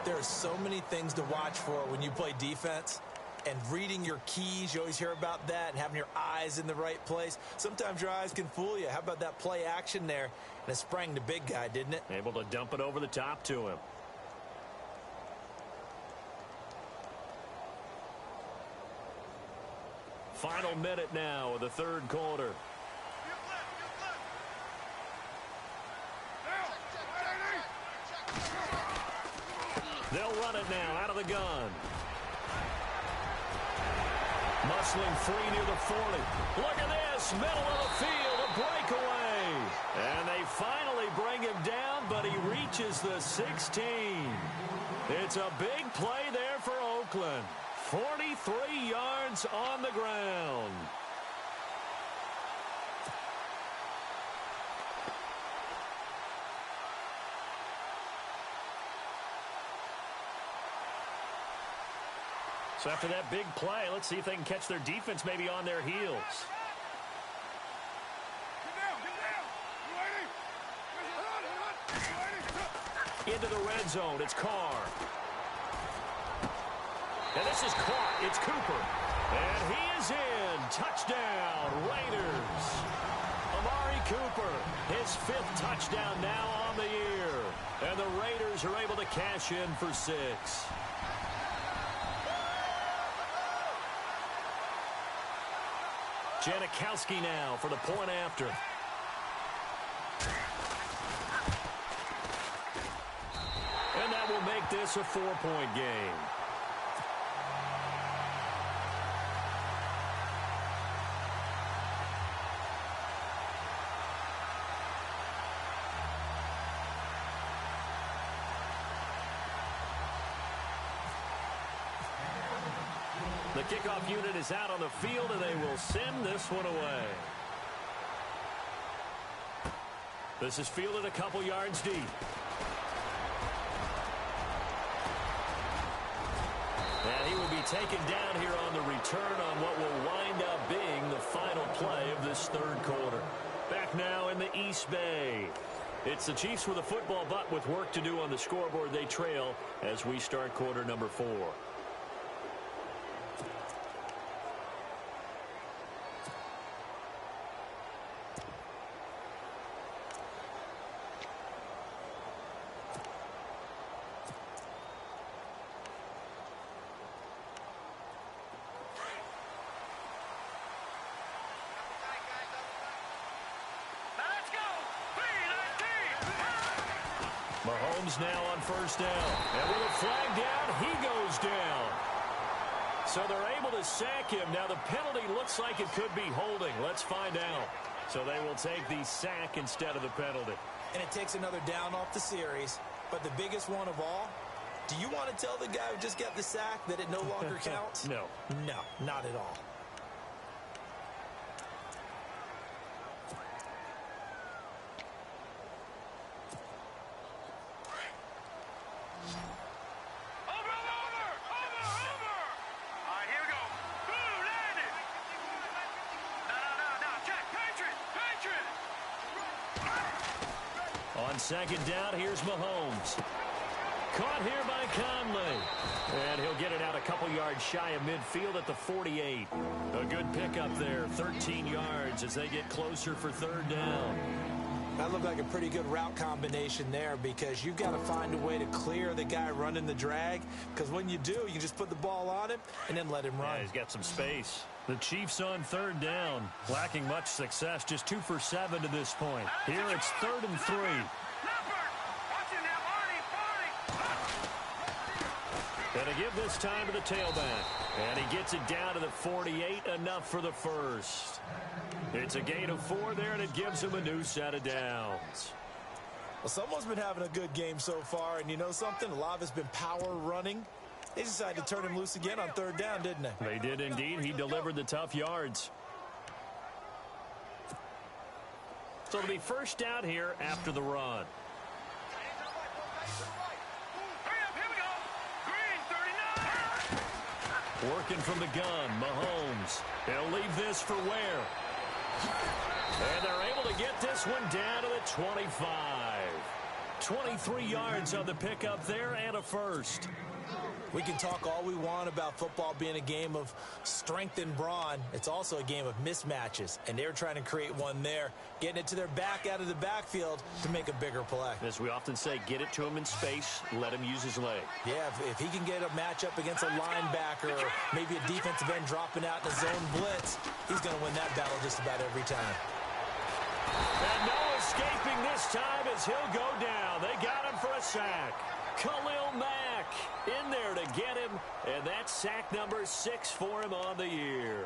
There are so many things to watch for when you play defense. And reading your keys, you always hear about that, and having your eyes in the right place. Sometimes your eyes can fool you. How about that play action there? And it sprang the big guy, didn't it? Able to dump it over the top to him. Final minute now of the third quarter. They'll run it now out of the gun. Muscling free near the 40. Look at this, middle of the field, a breakaway. And they finally bring him down, but he reaches the 16. It's a big play there for Oakland. 43 yards on the ground. So after that big play, let's see if they can catch their defense maybe on their heels. Into the red zone, it's Carr. And this is caught, it's Cooper. And he is in. Touchdown, Raiders. Amari Cooper, his 5th touchdown now on the year. And the Raiders are able to cash in for 6. Janikowski now for the point after. And that will make this a 4-point game. The kickoff unit is out on the field, and they will send this one away. This is fielded a couple yards deep. And he will be taken down here on the return on what will wind up being the final play of this third quarter. Back now in the East Bay. It's the Chiefs with a football, but with work to do on the scoreboard, they trail as we start quarter number 4. Mahomes now on first down. And with a flag down, he goes down. So they're able to sack him. Now the penalty looks like it could be holding. Let's find out. So they will take the sack instead of the penalty. And it takes another down off the series. But the biggest one of all, do you want to tell the guy who just got the sack that it no longer counts? No. No, not at all. On second down, here's Mahomes. Caught here by Conley. And he'll get it out a couple yards shy of midfield at the 48. A good pickup there, 13 yards as they get closer for third down. That looked like a pretty good route combination there because you've got to find a way to clear the guy running the drag, because when you do, you can just put the ball on him and then let him run. Yeah, he's got some space. The Chiefs on third down, lacking much success, just 2 for 7 to this point. Here it's 3rd and 3. And to give this time to the tailback. And he gets it down to the 48, enough for the first. It's a gain of 4 there, and it gives him a new set of downs. Well, someone's been having a good game so far, and you know something? A lot of it's been power running. They decided to turn him loose again on third down, didn't they? They did indeed. He delivered the tough yards. So it'll be first down here after the run. Working from the gun, Mahomes. He'll leave this for Ware. And they're able to get this one down to the 25. 23 yards on the pickup there and a first. We can talk all we want about football being a game of strength and brawn. It's also a game of mismatches, and they're trying to create one there, getting it to their back out of the backfield to make a bigger play. As we often say, get it to him in space, let him use his leg. Yeah, if he can get a matchup against a linebacker or maybe a defensive end dropping out in a zone blitz, he's going to win that battle just about every time. And no escaping this time as he'll go down. They got him for a sack. Khalil Mack in there to get him, and that's sack number 6 for him on the year.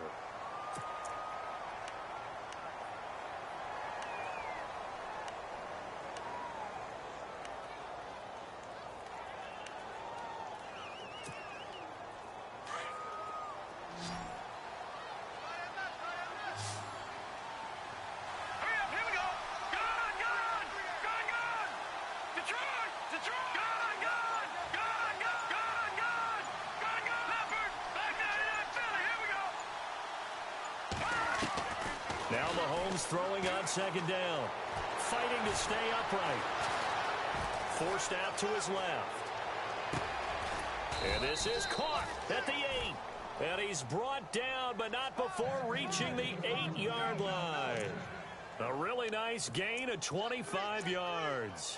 Now Mahomes throwing on second down. Fighting to stay upright. Forced out to his left. And this is caught at the 8. And he's brought down, but not before reaching the 8-yard line. A really nice gain of 25 yards.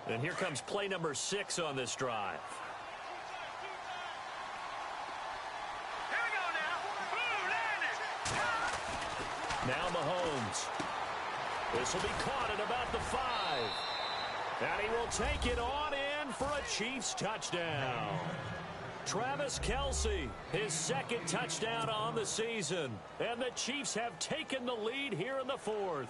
And here comes play number 6 on this drive. Now Mahomes. This will be caught at about the 5. And he will take it on in for a Chiefs touchdown. Travis Kelce, his 2nd touchdown on the season. And the Chiefs have taken the lead here in the 4th.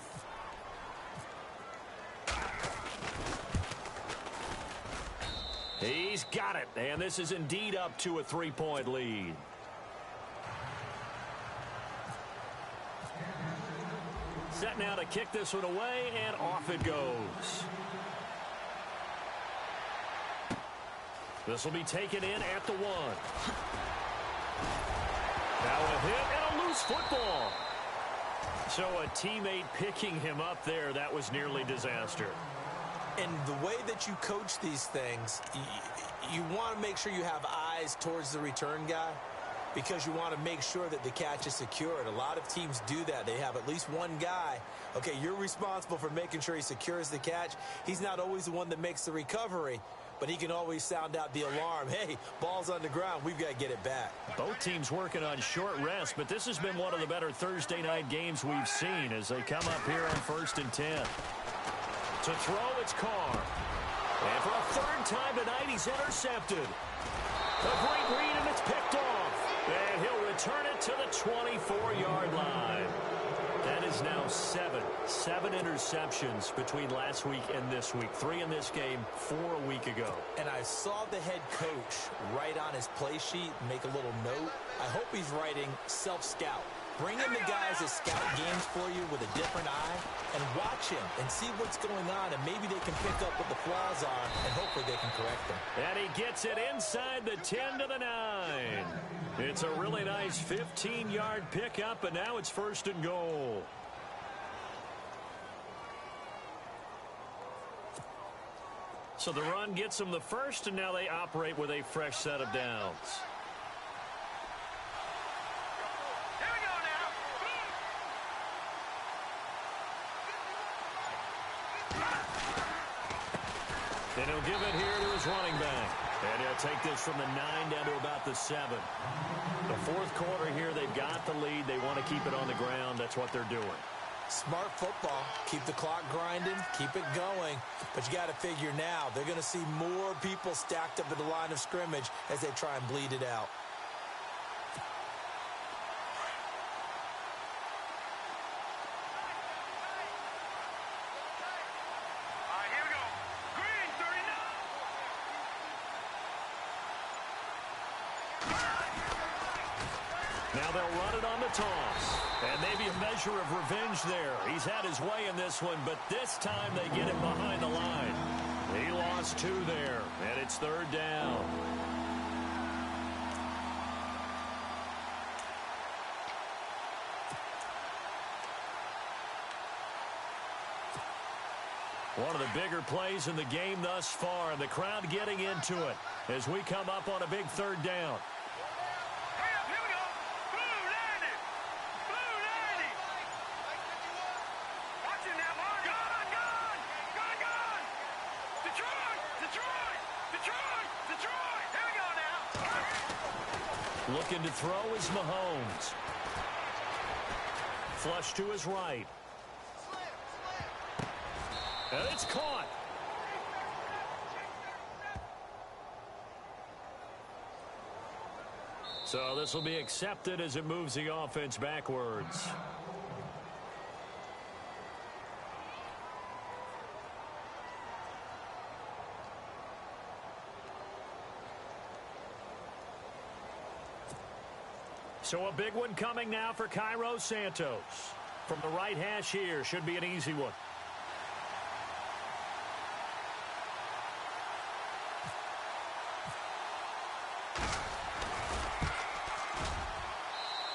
He's got it. And this is indeed up to a 3-point lead. Set now to kick this one away, and off it goes. This will be taken in at the 1. Now a hit and a loose football. So a teammate picking him up there, that was nearly disaster. And the way that you coach these things, you want to make sure you have eyes towards the return guy, because you want to make sure that the catch is secured. A lot of teams do that. They have at least one guy. Okay, you're responsible for making sure he secures the catch. He's not always the one that makes the recovery, but he can always sound out the alarm. Hey, ball's on the ground. We've got to get it back. Both teams working on short rest, but this has been one of the better Thursday night games we've seen as they come up here on 1st and 10. To throw, it's Carr. And for a 3rd time tonight, he's intercepted. A great read, and it's picked off. And he'll return it to the 24-yard line. That is now 7 interceptions between last week and this week. 3 in this game, 4 a week ago. And I saw the head coach write on his play sheet, make a little note. I hope he's writing self-scout. Bring in the guys that scout games for you with a different eye and watch him and see what's going on, and maybe they can pick up what the flaws are, and hopefully they can correct them. And he gets it inside the 10 to the 9. It's a really nice 15-yard pickup, and now it's 1st and goal. So the run gets them the first, and now they operate with a fresh set of downs. Here we go now. And he'll give it here to his running back. And he'll take this from the 9 down to about the 7. The 4th quarter here, they've got the lead. They want to keep it on the ground. That's what they're doing. Smart football. Keep the clock grinding. Keep it going. But you got to figure now, they're going to see more people stacked up at the line of scrimmage as they try and bleed it out. All right, here we go. Green, 39. Now they'll run it on the toss. And maybe a measure of revenge there. He's had his way in this one, but this time they get it behind the line. He lost 2 there, and it's 3rd down. One of the bigger plays in the game thus far, and the crowd getting into it as we come up on a big 3rd down. Here we go. Blue 90. Blue 90. Watch it now, Mark. Gone. Gone. Detroit. Here we go now. Looking to throw is Mahomes. Flush to his right. And it's caught. So this will be accepted as it moves the offense backwards. So a big one coming now for Cairo Santos. From the right hash here, should be an easy one.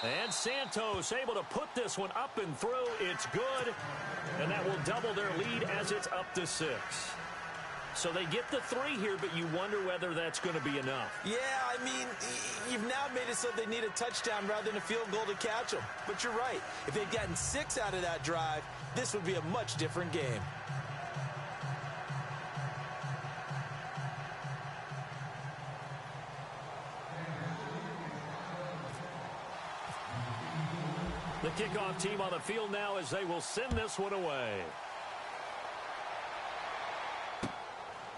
And Santos able to put this one up and through. It's good. And that will double their lead as it's up to 6. So they get the 3 here, but you wonder whether that's going to be enough. Yeah, I mean, you've now made it so they need a touchdown rather than a field goal to catch them. But you're right. If they'd gotten 6 out of that drive, this would be a much different game. The kickoff team on the field now as they will send this one away.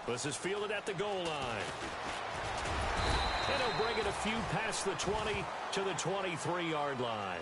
This is fielded at the goal line. And he'll bring it a few past the 20 to the 23-yard line.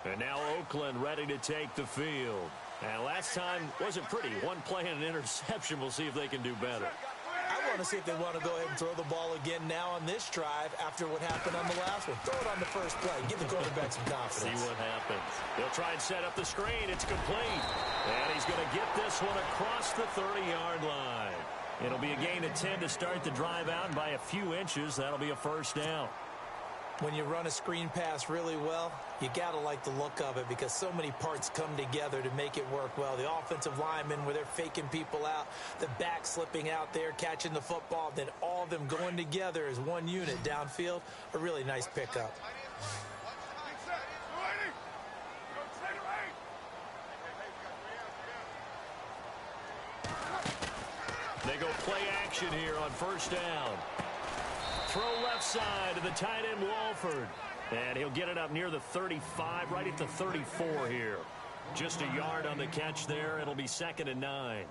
And now Oakland ready to take the field. And last time wasn't pretty. One play and an interception. We'll see if they can do better. I want to see if they want to go ahead and throw the ball again now on this drive after what happened on the last one. Throw it on the first play. Give the quarterback some confidence. See what happens. He'll try and set up the screen. It's complete. And he's going to get this one across the 30-yard line. It'll be a gain of 10 to start the drive out. And by a few inches, that'll be a first down. When you run a screen pass really well, you got to like the look of it because so many parts come together to make it work well. The offensive linemen where they're faking people out, the back slipping out there, catching the football, then all of them going together as one unit downfield. A really nice pickup. They go play action here on first down. Throw left side to the tight end, Walford. And he'll get it up near the 35, right at the 34 here. Just a yard on the catch there. It'll be 2nd and 9.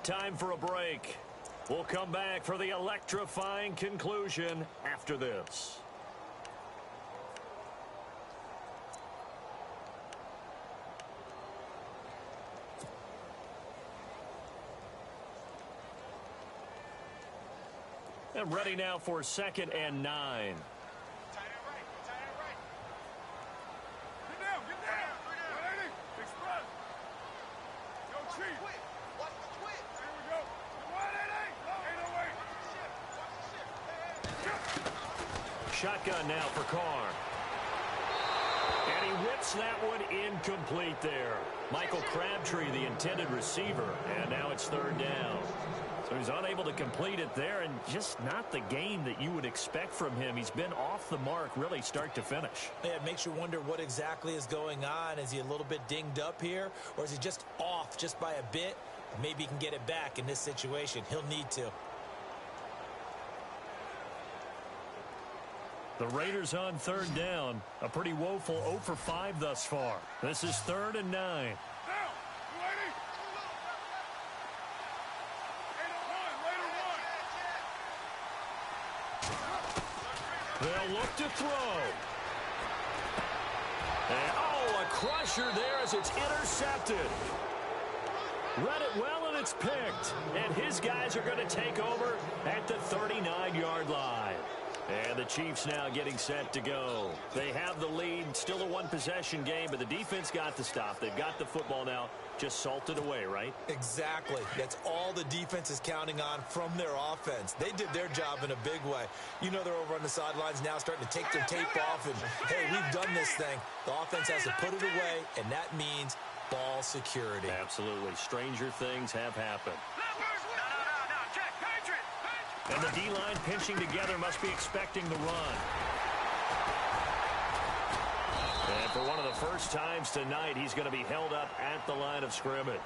Time for a break. We'll come back for the electrifying conclusion after this. And ready now for 2nd and 9. Tight end right. Tight end right. Get down. Get down. 180. Express. Go cheat. Watch the twitch. Here we go. 180. 808. Shotgun now for Carr. And he whips that one incomplete there. Michael Crabtree, the intended receiver. And now it's 3rd down. So he's unable to complete it there, and just not the game that you would expect from him. He's been off the mark really start to finish. Yeah, it makes you wonder what exactly is going on. Is he a little bit dinged up here, or is he just off just by a bit? Maybe he can get it back in this situation. He'll need to. The Raiders on 3rd down. A pretty woeful 0 for 5 thus far. This is 3rd and 9. Down. 280. They'll look to throw. And, oh, a crusher there as it's intercepted. Read it well, and it's picked. And his guys are going to take over at the 39-yard line. And the Chiefs now getting set to go. They have the lead. Still a one-possession game, but the defense got the stop. They've got the football now. Just salted away, right? Exactly. That's all the defense is counting on from their offense. They did their job in a big way. You know they're over on the sidelines now starting to take their tape off and, hey, we've done this thing. The offense has to put it away, and that means ball security. Absolutely. Stranger things have happened. No. Check. Patriot. And the D-line pinching together must be expecting the run. And for one of the first times tonight, he's going to be held up at the line of scrimmage.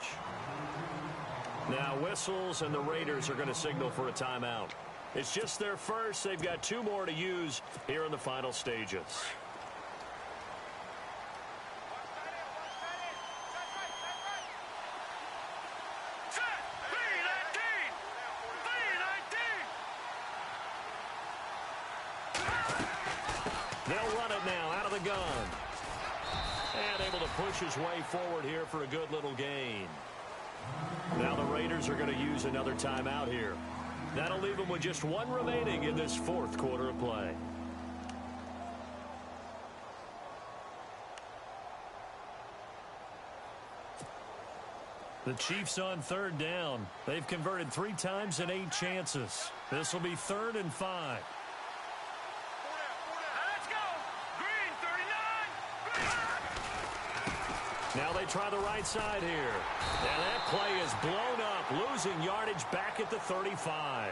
Now whistles, and the Raiders are going to signal for a timeout. It's just their first. They've got 2 more to use here in the final stages. They'll run it now out of the gun. And able to push his way forward here for a good little gain. Now the Raiders are going to use another timeout here. That'll leave them with just 1 remaining in this 4th quarter of play. The Chiefs on 3rd down. They've converted 3 times and 8 chances. This will be 3rd and 5. Let's go. Green, 39. Now they try the right side here. And that play is blown up, losing yardage back at the 35.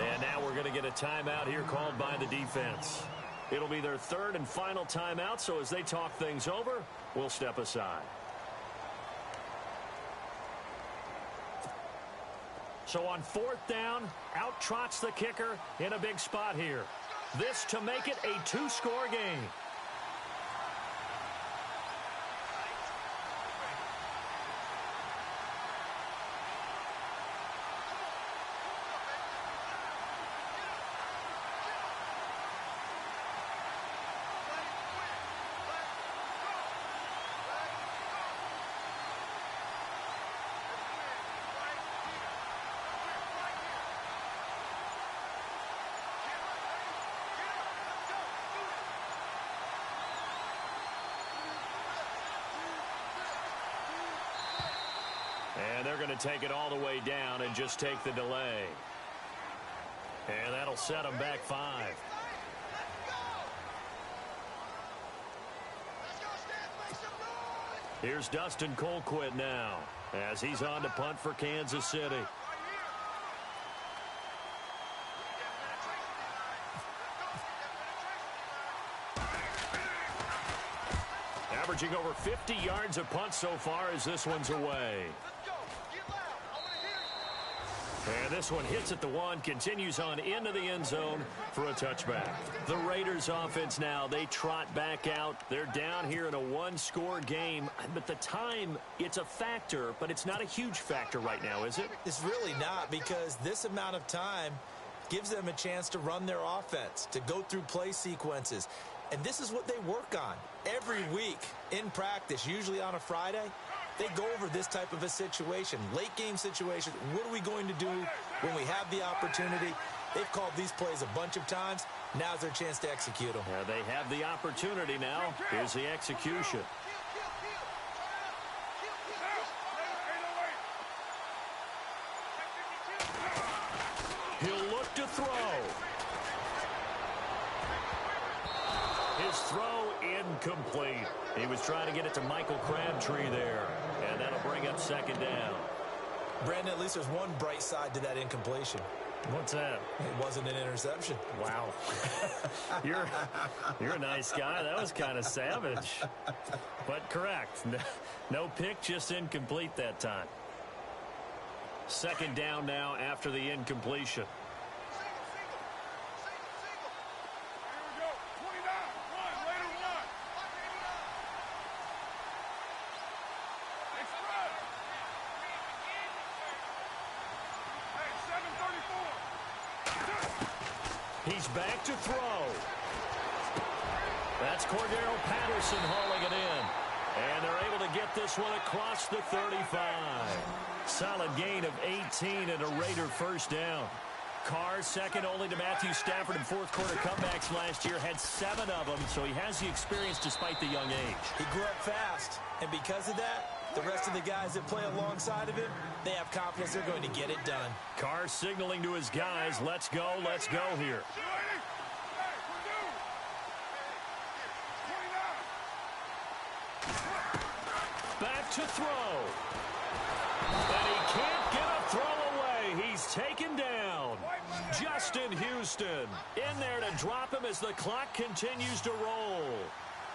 And now we're going to get a timeout here called by the defense. It'll be their 3rd and final timeout, so as they talk things over, we'll step aside. So on 4th down, out trots the kicker in a big spot here. This to make it a 2-score game. And they're going to take it all the way down and just take the delay. And that'll set them back 5. Here's Dustin Colquitt now as he's on to punt for Kansas City. Averaging over 50 yards a punt so far as this one's away. And this one hits at the one, continues on into the end zone for a touchback. The Raiders offense now, they trot back out. They're down here in a one-score game. But the time, it's a factor, but it's not a huge factor right now, is it? It's really not, because this amount of time gives them a chance to run their offense, to go through play sequences. And this is what they work on every week in practice, usually on a Friday. They go over this type of a situation, late game situation. What are we going to do when we have the opportunity? They've called these plays a bunch of times. Now's their chance to execute them. Yeah, they have the opportunity now. Here's the execution. He'll look to throw. His throw incomplete. He was trying to get it to Michael Crabtree there. And that'll bring up second down. Brandon, at least there's one bright side to that incompletion. What's that? It wasn't an interception. Wow. You're a nice guy. That was kind of savage. But correct. No pick, just incomplete that time. Second down now after the incompletion. He's back to throw. That's Cordero Patterson hauling it in. And they're able to get this one across the 35. Solid gain of 18 and a Raider first down. Carr second only to Matthew Stafford in fourth quarter comebacks last year. Had 7 of them, so he has the experience despite the young age. He grew up fast, and because of that, the rest of the guys that play alongside of him, they have confidence they're going to get it done. Carr signaling to his guys, let's go here. Back to throw. And he can't get a throw away. He's taken down. Justin Houston in there to drop him as the clock continues to roll.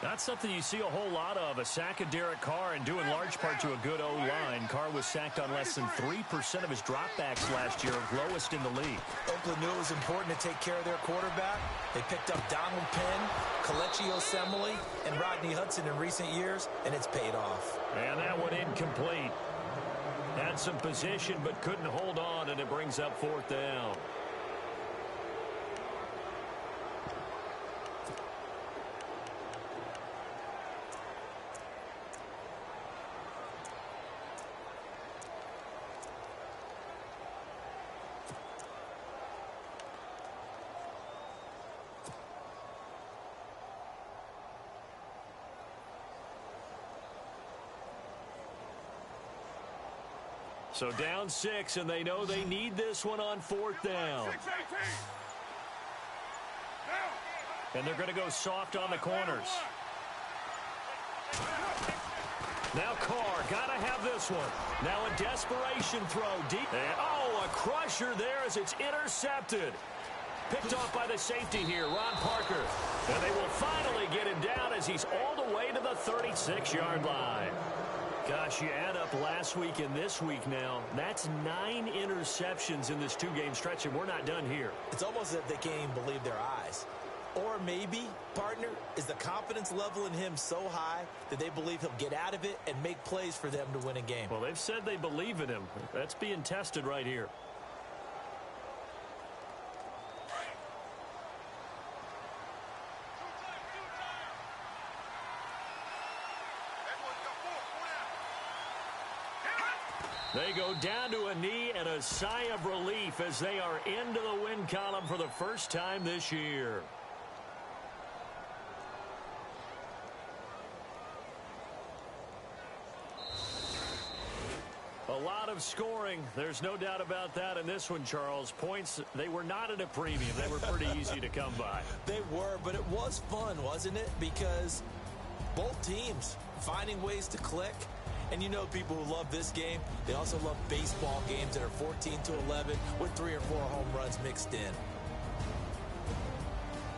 Not something you see a whole lot of, a sack of Derek Carr, and due in large part to a good O-line. Carr was sacked on less than 3% of his dropbacks last year, lowest in the league. Oakland knew it was important to take care of their quarterback. They picked up Donald Penn, Kelechi Osemele, and Rodney Hudson in recent years, and it's paid off. And that one incomplete. Had some position but couldn't hold on, and it brings up fourth down. So down 6, and they know they need this one on fourth down. And they're going to go soft on the corners. Now Carr, got to have this one. Now a desperation throw deep. And, a crusher there as it's intercepted. Picked off by the safety here, Ron Parker. And they will finally get him down as he's all the way to the 36-yard line. Gosh, you add up last week and this week now. That's 9 interceptions in this 2-game stretch, and we're not done here. It's almost as if they can't even believe their eyes. Or maybe, partner, is the confidence level in him so high that they believe he'll get out of it and make plays for them to win a game. Well, they've said they believe in him. That's being tested right here. They go down to a knee and a sigh of relief as they are into the win column for the first time this year. A lot of scoring. There's no doubt about that in this one, Charles. Points, they were not at a premium. They were pretty easy to come by. They were, but it was fun, wasn't it? Because both teams finding ways to click. And you know people who love this game, they also love baseball games that are 14-11 with 3 or 4 home runs mixed in.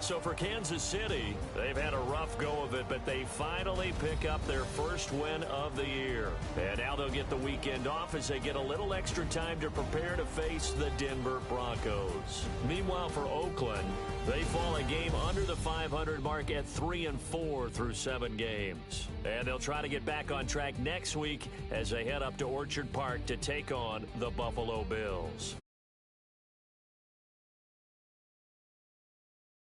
So for Kansas City, they've had a rough go of it, but they finally pick up their first win of the year. And now they'll get the weekend off as they get a little extra time to prepare to face the Denver Broncos. Meanwhile, for Oakland, they fall a game under the 500 mark at 3-4 through 7 games. And they'll try to get back on track next week as they head up to Orchard Park to take on the Buffalo Bills.